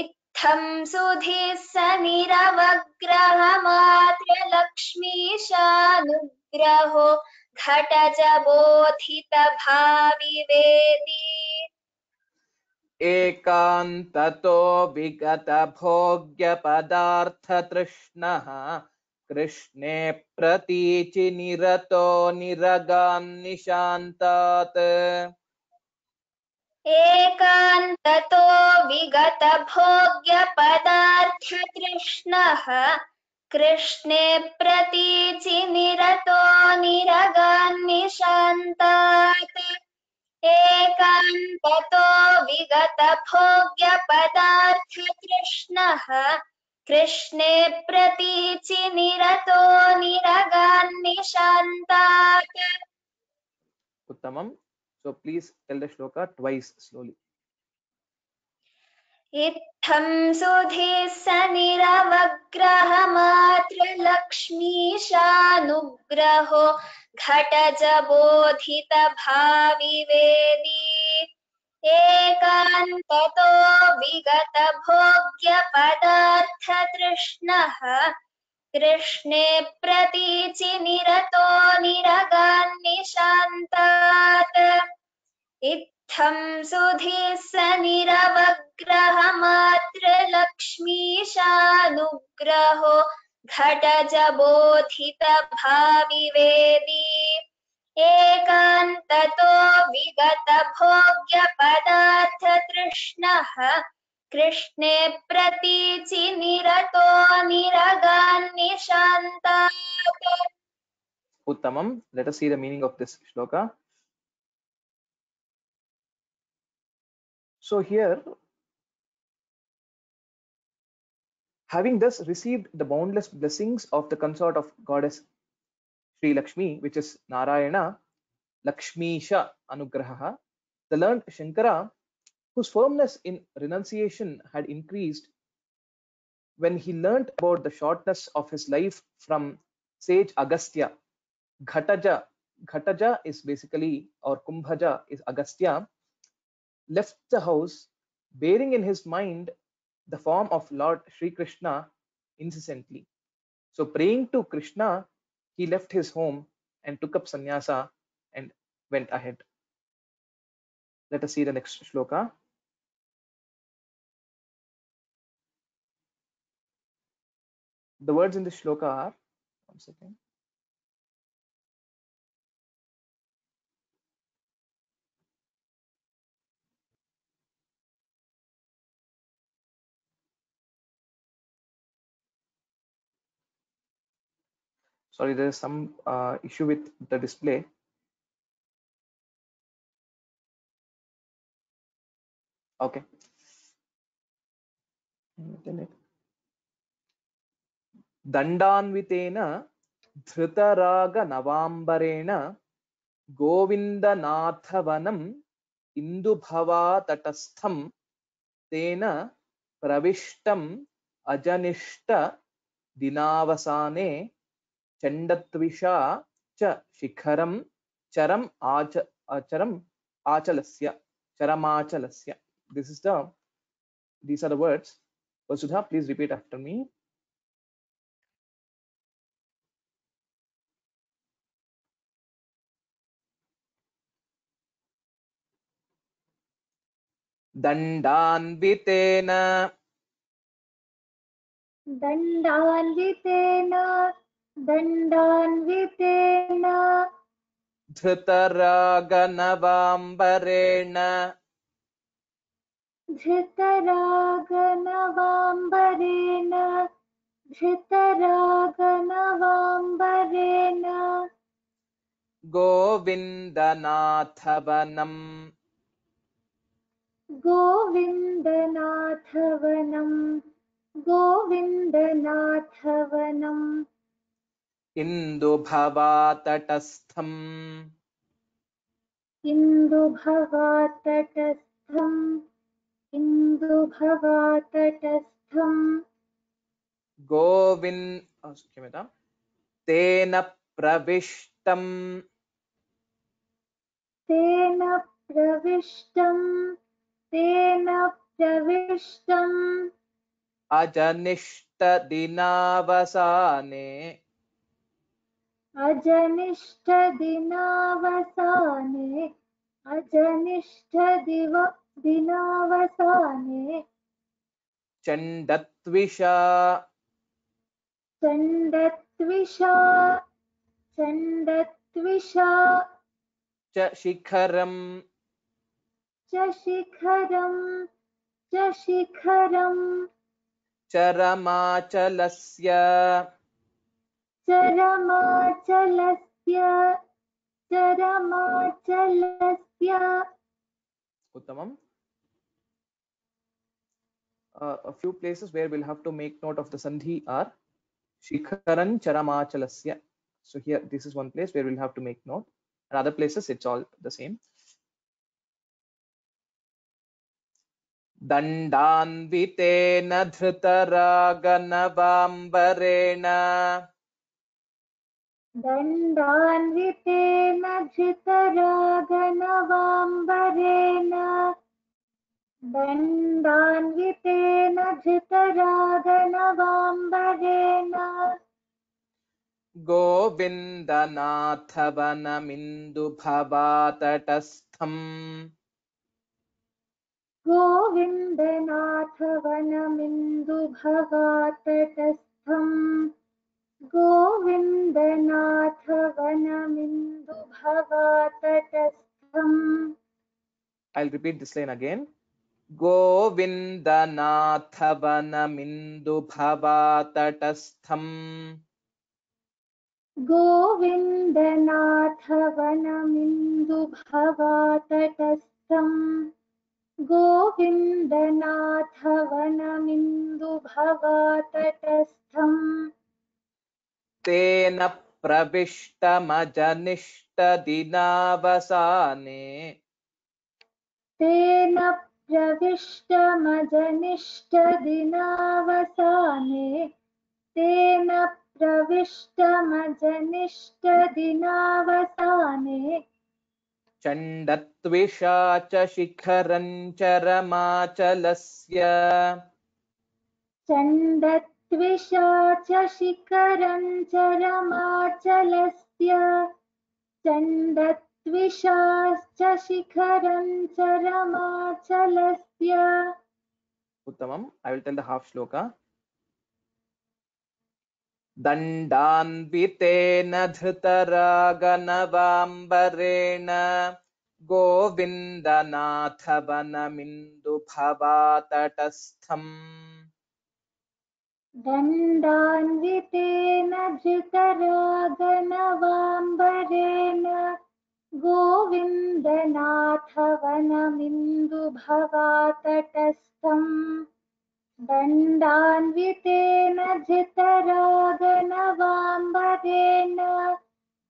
इत्थं सुधीः स निरवग्रह मातृलक्ष्मीशानुग्रहो घटज बोधित भाविवेदी एकान्ततो विगत भोग्य पदार्थ तृष्णः कृष्णे प्रतीचि निरतो निरगान्निशान्तात् एकान्ततो विगतभोग्यपदार्थतृष्णः कृष्णे प्रतीचि निरतो निरगान्निशान्तात् एकान्ततो विगतभोग्यपदार्थतृष्णः कृष्णे प्रतीचि निरतो निरगान्निशान्तात् उत्तमम्. So please tell the shloka twice slowly. इत्थं सुधीः स निरवग्रह मातृलक्ष्मीशानुग्रहो घटज बोधित भाविवेदी एकान्ततो विगत भोग्यपदार्थतृष्णः कृष्णे प्रतीचि निरतो निरगान्निशान्तात् इत्थं सुधीः स निरवग्रह मातृलक्ष्मीशानुग्रहो घटज बोधित भाविवेदी एकान्ततो विगत भोग्यपदार्थतृष्णः कृष्णे प्रतीचि निरतो निरगान्निशान्तात् Uttamam. Let us see the meaning of this shloka. So here, having thus received the boundless blessings of the consort of goddess Sri Lakshmi, which is Narayana, Lakshmisha Anugraha, the learned Shankara, whose firmness in renunciation had increased when he learnt about the shortness of his life from sage Agastya. Ghataja is basically, or Kumbhaja is Agastya, left the house bearing in his mind the form of Lord Sri Krishna incessantly. So praying to Krishna, he left his home and took up sannyasa and went ahead. Let us see the next shloka. The words in this shloka are, one second. Sorry, there is some issue with the display. Okay. Dandanvitena Dhrutaraga Navambarena Govindanathavalam Indubhava Tatastham Tena Pravishtam Ajanishta Dinavasane Chandatvisha Cha Shikharam Charam Achalasya Charamachalasya. These are the words. Vasudha, please repeat after me. दण्डान्वितेन दण्डान्वितेन दण्डान्वितेन धृतरागनवाम्बरेण धृतरागनवाम्बरेण धृतरागनवाम्बरेण गोविन्दनाथवनम् गोविन्दनाथवनम् गोविन्दनाथवनम् इन्दुभवातटस्थम् इन्दुभवातटस्थम् इन्दुभवातटस्थम् क्षम्यतां तेन प्रविष्टम् तेन प्रविष्टम् अजनिष्टदिनावसाने दिनावसाने चण्डत्विषा चण्डत्विषा च शिखरम् चरमाचलस्य उत्तमम्. A few places where we'll have to make note of the sandhi are Shikharan Charamachalasya. So here, this is one place where we'll have to make note. And other places, it's all the same. Dandanvitena Dhritaraganavam दण्डान्वितेन धृतरागनवाम्बरेण दण्डान्वितेन धृतरागनवाम्बरेण गोविन्दनाथवनमिन्दुभवातटस्थम् गोविन्दनाथवनमिन्दुभवातटस्थम् गोविन्दनाथवनमिन्दुभवातटस्थम्. I'll repeat this line again. Govindanathavaminduphavatatastham. गोविन्दनाथवनमिन्दुभवातटस्थम् गोविन्दनाथवनमिन्दुभवातटस्थम्. तेन प्रविष्टमजनिष्टदिनावसाने तेन प्रविष्टमजनिष्टदिनावसाने तेन प्रविष्टमजनिष्टदिनावसाने चण्डत्विषा च शिखरं चरमाचलस्य चण्डत्विषा च शिखरं चरमाचलस्य चण्डत्विषा च शिखरं चरमाचलस्य. उत्तमम्. I will tell the half shloka. दण्डान्वितेन धृतरागनवाम्बरेण गोविन्दनाथवनमिन्दुभवातटस्थम्. दण्डान्वितेन धृतरागनवाम्बरेण गोविन्दनाथवनमिन्दुभवातटस्थम् दण्डान्वितेन धृतरागनवाम्बरेण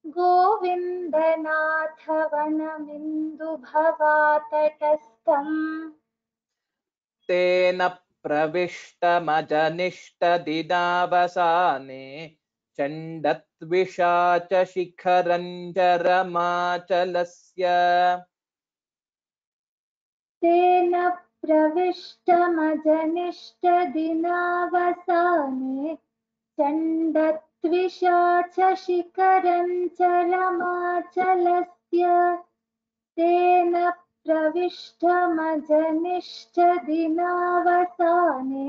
गोविन्दनाथवनमिन्दुभवातटस्थम्. तेन प्रविष्टमजनिष्टदिनावसाने चण्डत्विषा च शिखरं चरमाचलस्य तेन प्रविष्टमजनिष्टदिनावसाने चण्डत्विषा च शिखरं चरमाचलस्य तेन प्रविष्टमजनिष्ठ दिनावसाने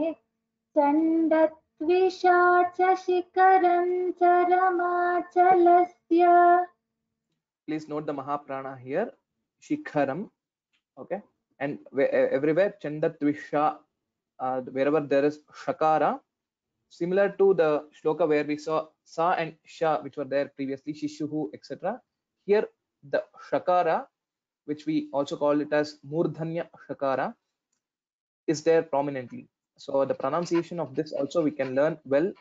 चण्डत्विषाच शिखरं चरमाचलस्य. Please note the Mahaprana here, Shikharam, okay, and everywhere Chandatvisha, wherever there is Shakara, similar to the shloka where we saw Sa and Sha, which were there previously, Shishuhu, etc. Here the Shakara, which we also call it as Murdhanya Shakara, is there prominently. So the pronunciation of this also we can learn well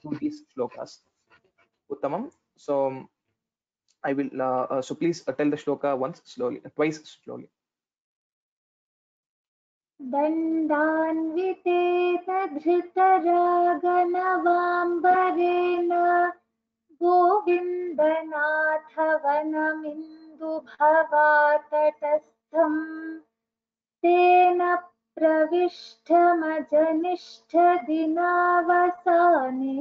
through these shlokas. Uttamam. So I will, so please tell the shloka once slowly, twice slowly. दण्डान्वितेन धृतरागनवाम्बरेण गोविन्दनाथ वनमिन्दुभवातटस्थम् तेन प्रविष्टमजनिष्ठ दिनावसाने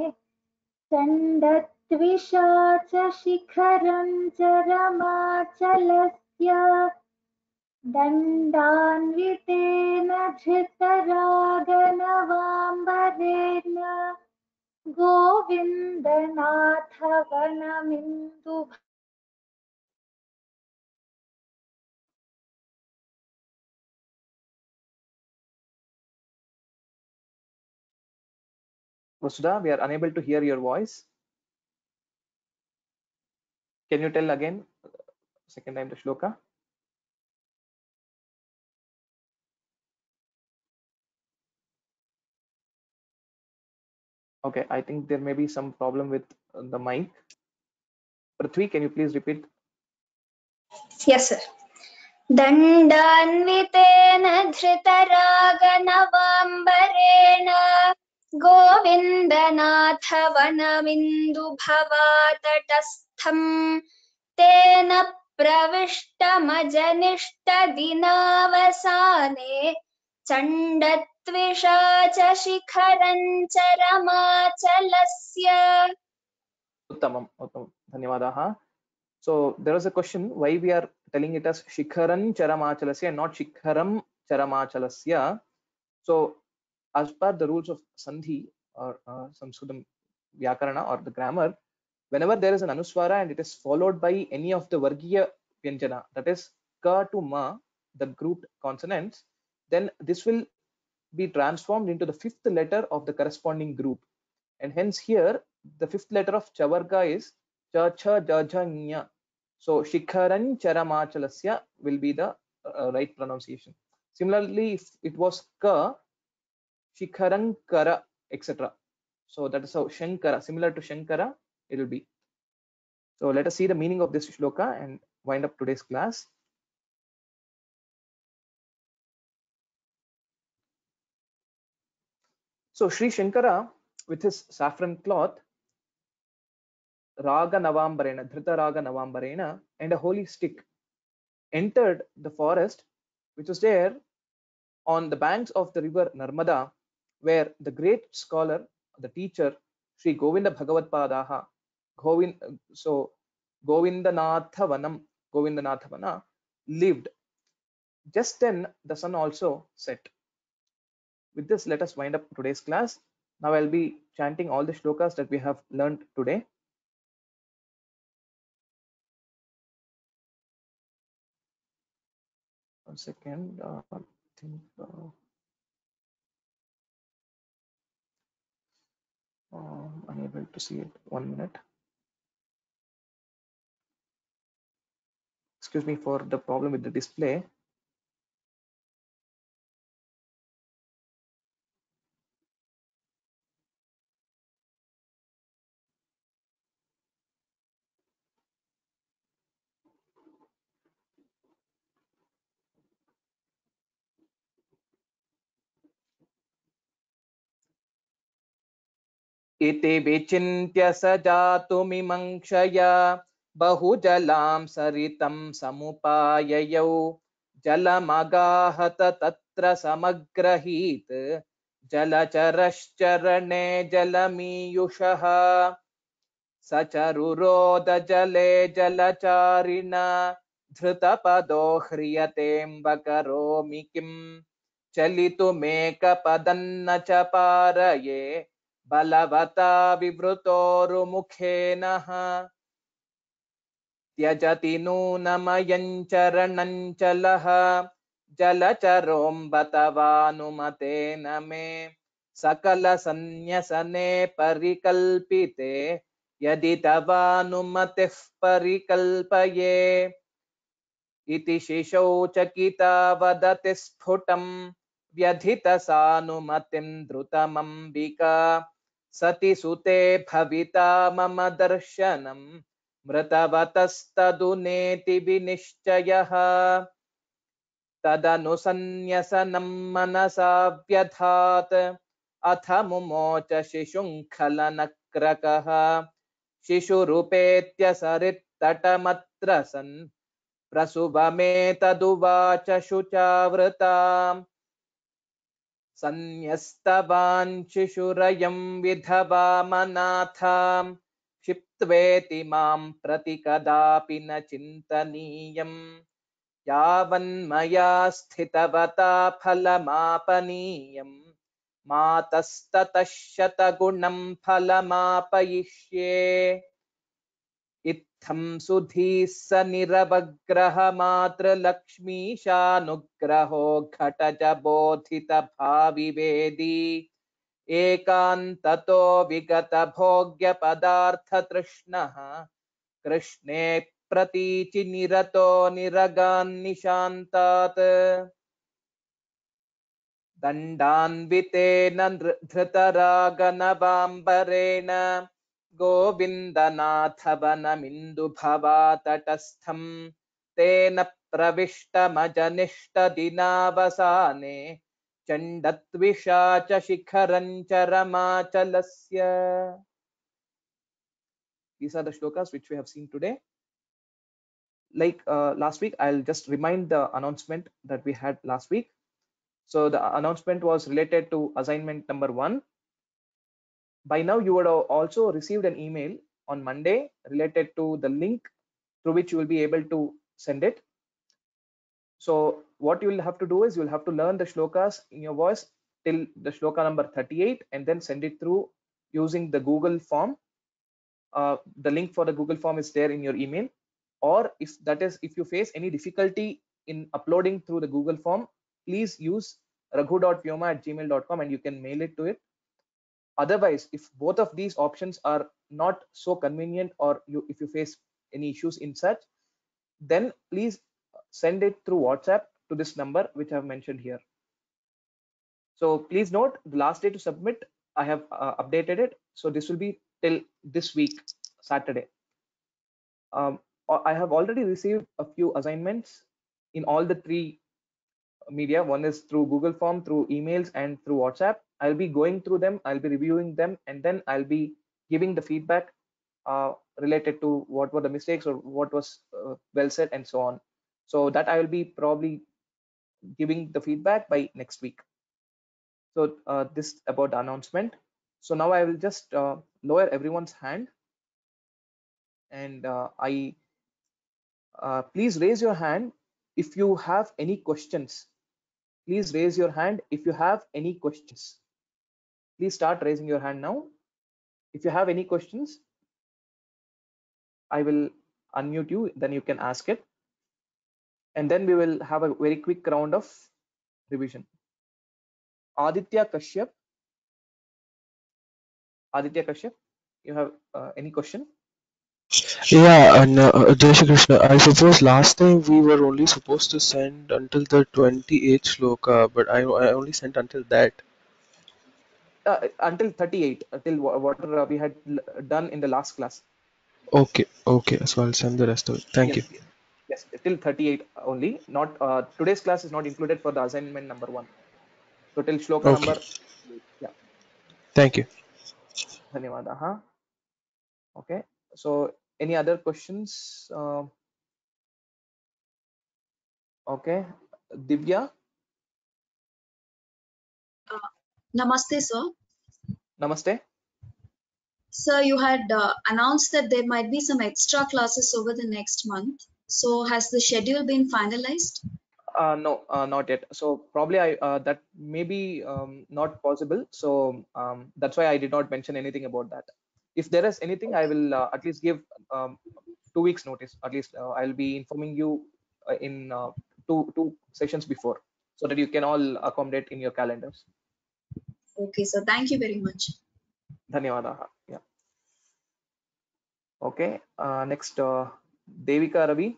चण्डत्विषाच शिखरं चरमाचलस्य. दण्डान्वितेन धृतरागनवाम्बरेण गोविन्दनाथ वनमिन्दुभ. Vasudha, we are unable to hear your voice. Can you tell again, second time the shloka? Okay, I think there may be some problem with the mic. Prithvi, can you please repeat? Yes, sir. दण्डान्वितेन धृतरागनवाम्बरेण गोविन्दनाथ वनमिन्दुभवातटस्थम् तेन प्रविष्टमजनिष्टदिनावसाने चण्डत्विषाच शिखरं चरमाचलस्य. Uttamam, uttamam. Dhanyavadaha. So there was a question why we are telling it as Shikharan Charamachalasya and not Shikharam Charamachalasya. So as per the rules of Sandhi or Samskritam Vyakarana or the grammar, whenever there is an Anuswara and it is followed by any of the Vargiya Vyanjana, that is Ka to Ma, the grouped consonants, then this will be transformed into the fifth letter of the corresponding group. And hence here, the fifth letter of Chavarga is Cha Cha Ja Ja Nya. So Shikharan Charamachalasya will be the right pronunciation. Similarly, if it was Ka, Shikharan Kara, etc. So that is how Shankara, similar to Shankara, it will be. So let us see the meaning of this shloka and wind up today's class. So Sri Shankara, with his saffron cloth, Raga Navambarena, Dhrita Raga Navambarena, and a holy stick, entered the forest which was there on the banks of the river Narmada, where the great scholar, the teacher, Sri Govinda Bhagavad Padaha, Govindanatha Vana lived. Just then the sun also set. With this, let us wind up today's class. Now I'll be chanting all the shlokas that we have learned today. One second, I think unable to see it. 1 minute. Excuse me for the problem with the display. इति विचिन्त्य स जातुमिमं क्षया बहुजलां सरितं समुपाययौ जलमगाहत तत्र समग्रहीत् जलचरश्चरणे जलमीयुषः सचरुरोद जले जलचारिणा धृतपदो ह्रियतेऽम्ब करोमि किं चलितुमेकपदन्न च पारये बलवता विवृतोरुमुखेनः त्यजति नूनमयं चरणं चलः जलचरोऽम्ब तवानुमतेन मे सकलसन्न्यसने परिकल्पिते यदि तवानुमतिः परिकल्पये इति शिशौ चकिता वदति स्फुटं व्यथितसानुमतिं द्रुतमम्बिका सति सुते भविता मम दर्शनं मृतवतस्तदुनेति विनिश्चयः तदनुसन्न्यसनं मनसा व्यधात् अथ मुमोच शिशुङ्खलनक्रकः शिशुरुपेत्यसरित्तटमत्र सन् प्रसुवमेतदुवाच शुचावृताम् सन्न्यस्तवान् शिशुरयं विधवामनाथां क्षिप्त्वेति मां प्रति कदापि न चिन्तनीयं यावन्मया स्थितवता फलमापनीयं मातस्ततः शतगुणं फलमापयिष्ये इत्थं सुधीः स निरवग्रह मातृलक्ष्मीशानुग्रहो घटज बोधित भाविवेदी एकान्ततो विगत भोग्य पदार्थ तृष्णः कृष्णे प्रतीचि निरतो निरगान्निशान्तात् दण्डान्वितेन धृतरागनवाम्बरेण गोविन्दनाथवनमिन्दुभवा तटस्थं तेन प्रविष्टमजनिष्टदिनावसाने चण्डत्विषा च शिखरं चरमाचलस्य. These are the shlokas which we have seen today. Like last week, I'll just remind the announcement that we had last week. So the announcement was related to assignment number 1. By now, you would have also received an email on Monday related to the link through which you will be able to send it. So what you will have to do is you will have to learn the shlokas in your voice till the shloka number 38 and then send it through using the Google form. The link for the Google form is there in your email. Or if you face any difficulty in uploading through the Google form, please use raghu.vyoma@gmail.com and you can mail it to it. Otherwise, if both of these options are not so convenient, or if you face any issues in such, then please send it through WhatsApp to this number which I have mentioned here. So please note, the last day to submit, I have updated it. So this will be till this week, Saturday. I have already received a few assignments in all the 3 media. One is through Google form, through emails, and through WhatsApp. I'll be going through them, I'll be reviewing them, and then I'll be giving the feedback related to what were the mistakes or what was well said and so on. So that I will be probably giving the feedback by next week. So this about the announcement. So now I will just lower everyone's hand, and please raise your hand if you have any questions. Please raise your hand if you have any questions. Please start raising your hand now. If you have any questions, I will unmute you, then you can ask it. And then we will have a very quick round of revision. Aditya Kashyap. Aditya Kashyap, you have any question? Yeah, and Jai Shri Krishna, I suppose last time we were only supposed to send until the 28th shloka, but I only sent until that. Until 38, till what we had done in the last class. Okay, so I'll send the rest of it. Thank you. Yes, till 38 only. Not today's class is not included for the assignment number 1. So till shloka number. Yeah. Thank you. Dhanyawadaha. Okay. So any other questions? Okay. Divya. Namaste, sir. Namaste. Sir, you had announced that there might be some extra classes over the next month. So has the schedule been finalized? No, not yet. So probably that may be not possible. So that's why I did not mention anything about that. If there is anything, I will at least give 2 weeks notice. At least I'll be informing you in two sessions before, so that you can all accommodate in your calendars. Okay, so thank you very much. Dhanyawadaha. Yeah. Okay. Next, Devika Ravi.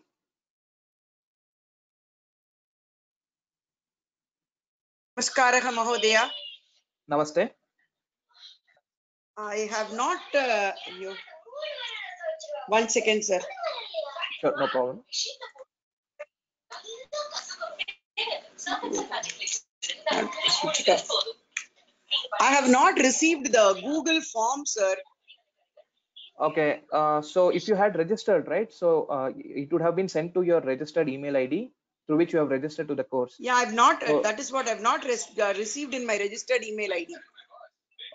Namaskaraha Mahodaya. Namaste. I have not. One second, sir. Sure, no problem. I have not received the Google form, sir. Okay. So if you had registered, right? So it would have been sent to your registered email ID through which you have registered to the course. Yeah, I've not. So, That is what I've not received in my registered email ID.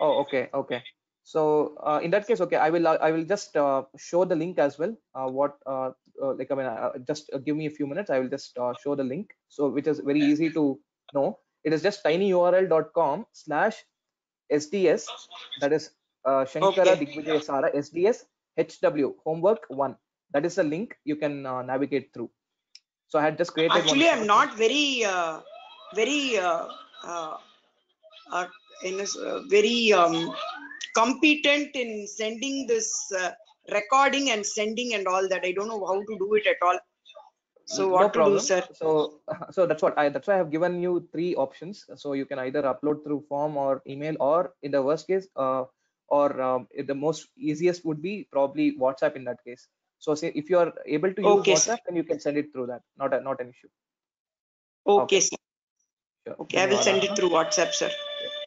oh, okay, okay. So in that case, okay, I will just show the link as well. Like I mean, just give me a few minutes. I will just show the link. So which is very easy to know. It is just tinyurl.com/SDS. That is Shankara Okay. Digvijaya Sara SDS HW homework 1. That is the link you can navigate through. So I had just created one. Actually, I'm short not very, very competent in sending this recording and sending and all that. I don't know how to do it at all. So No what to do, problem. sir? So that's why I have given you 3 options. So you can either upload through form or email, or in the worst case, the most easiest would be probably WhatsApp in that case. So say if you are able to use Okay, sir. WhatsApp, then you can send it through that. Not an issue. Okay, Okay. sir. Sure. Okay, I will send it Dhanyawadaha. through WhatsApp, sir.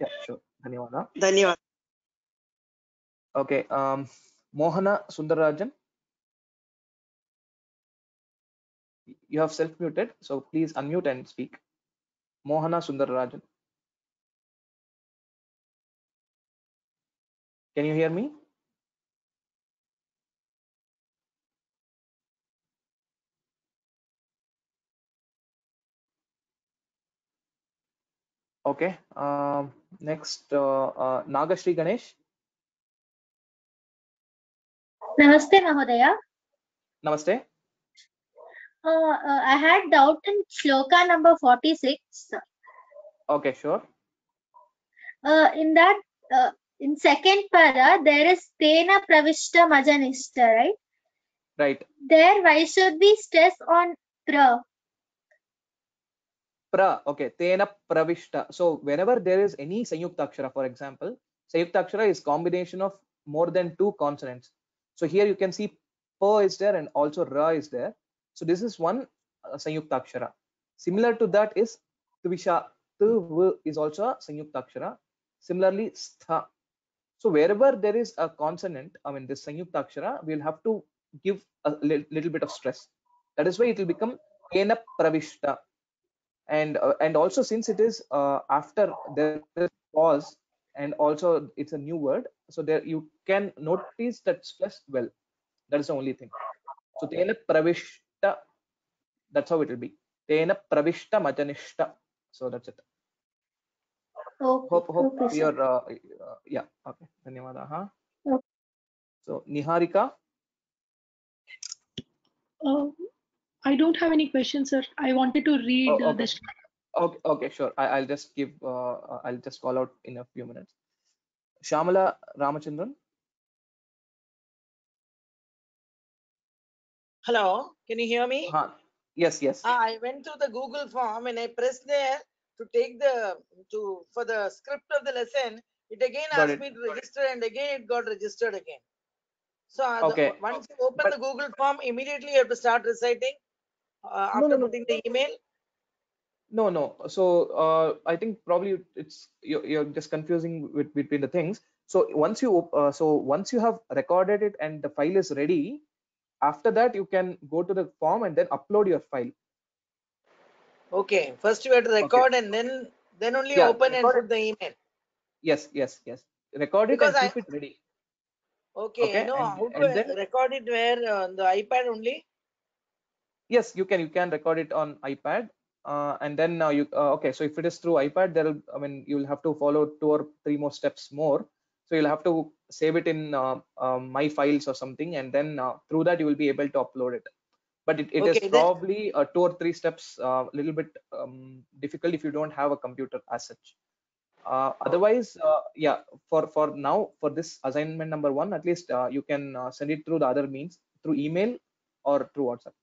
Yeah, sure. Dhanyawada. Dhanyawad. Okay. Mohana Sundarajan, you have self-muted, so please unmute and speak. Mohana Sundarajan. Can you hear me? Okay. Next, Nagashri Ganesh. Namaste, Mahodaya. Namaste. I had doubt in shloka number 46. Okay, sure. In that, in second para, there is tena pravishta majanishta, right? Right. There, why should we stress on pra? Pra. Okay. Tena pravishta. So whenever there is any Sanyukta Akshara, for example, Sanyukta Akshara is combination of more than 2 consonants. So here you can see pa is there and also ra is there. So this is one Sanyukta Akshara. Similar to that is tvisha. Tu is also a Sanyukta Akshara. Similarly, stha. So wherever there is a consonant, I mean this Sanyukta Akshara, we'll have to give a little bit of stress. That is why it will become tena pravishta. And also, since it is after there is pause, and also it's a new word, so there you can notice that stress well. That is the only thing. So tena pravishta, that's how it will be. Tena pravishta majanishta. So that's it. Okay, Hope okay, sir. you're yeah. Okay. Dhanyawadaha. Okay. So Niharika. I don't have any questions, sir. I wanted to read Oh, okay. this. Okay, okay, sure. I'll just give. I'll just call out in a few minutes. Shamala Ramachandran. Hello, can you hear me? Yes, yes. I went to the Google form and I pressed there to take for the script of the lesson. It again Got asked it. me to register, and again it got registered again. So Okay. once you open the Google form, immediately you have to start reciting No, after putting the email. No. So I think probably it's you're just confusing between the things. So once you have recorded it and the file is ready, after that you can go to the form and then upload your file. Okay, first you have to record, and then only Yeah, open and put the email. Yes. Record it Because and keep it ready. Okay, Okay, no, how and to then record it where on the iPad only? Yes, you can record it on iPad, and then okay. So if it is through iPad, you'll have to follow 2 or 3 more steps more. So you'll have to save it in My Files or something, and then through that you will be able to upload it. But it is Okay, then probably 2 or 3 steps, a little bit difficult if you don't have a computer as such. Otherwise, yeah, for now, for this assignment number 1, at least you can send it through the other means, through email or through WhatsApp.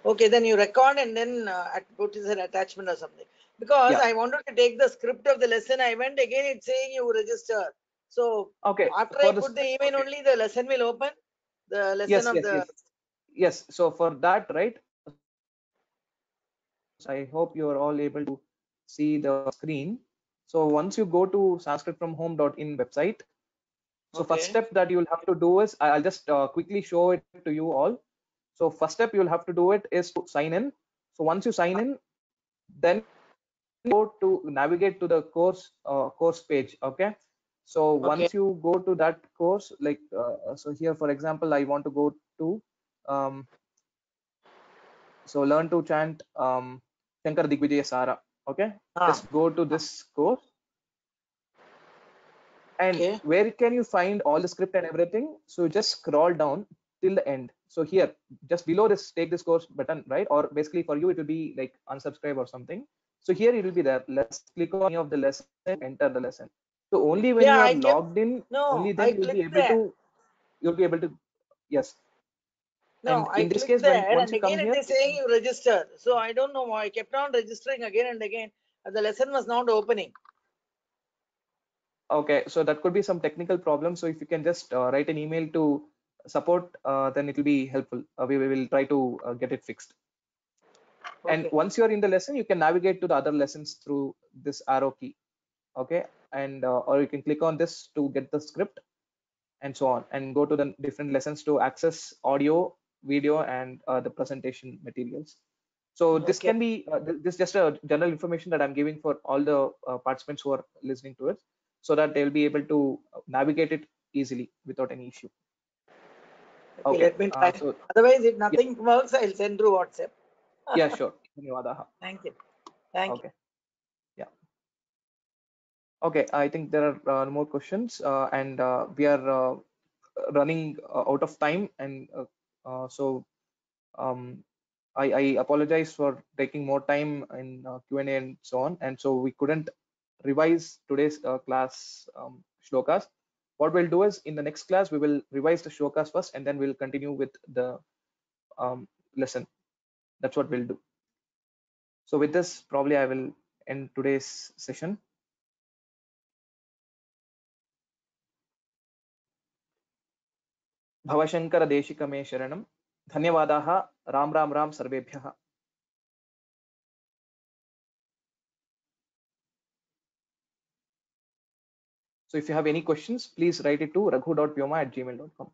okay, then you record and then put as an attachment or something. Because Yeah. I wanted to take the script of the lesson. I went again, it's saying you register. So Okay. after For I the put the script, email okay. only, the lesson will open. The lesson Yes, of yes, the yes, yes. So for that, right? I hope you are all able to see the screen. So once you go to sanskritfromhome.in website, so first okay. step that you'll have to do is, I'll just quickly show it to you all. So first step you'll have to do it is to sign in. So once you sign in, then go to navigate to the course page. Okay. So Okay. once you go to that course, like so here, for example, I want to go to so learn to chant Shankar Digvijaya Sara. Okay. Just go to this course. And Okay. where can you find all the script and everything? So just scroll down till the end. So here, just below this, take this course button, right? Or basically for you, it will be like unsubscribe or something. So here it will be there. Let's click on any of the lesson, enter the lesson. So only when Yeah, you are I kept, logged in, no, only I then you'll be clicked able there. to, yes. No, And I in this clicked case, there once and you come again it here, is saying you register. So I don't know why I kept on registering again and again. The lesson was not opening. okay, so that could be some technical problem. So if you can just write an email to support, then it will be helpful. We will try to get it fixed. And Okay. once you're in the lesson, you can navigate to the other lessons through this arrow key. Okay. And or you can click on this to get the script and so on, and go to the different lessons to access audio, video, and the presentation materials. So this Okay. can be this is just a general information that I'm giving for all the participants who are listening to it, so that they'll be able to navigate it easily without any issue. Okay, Okay. let me try. So Otherwise, if yeah, nothing works, I'll send through WhatsApp. yeah, sure. Dhanyawadaha. Thank you. Thank you. Okay. Yeah. Okay. I think there are no more questions, and we are running out of time, and so I apologize for taking more time in Q&A and so on, and so we couldn't revise today's class shlokas. What we'll do is, in the next class we will revise the shlokas first, and then we'll continue with the lesson. That's what we'll do. So with this, probably I will end today's session. भवशंकर देशिकमे शरणं. धन्यवादाः. राम राम राम सर्वेभ्यः. So if you have any questions, please write it to raghu.vyoma@gmail.com.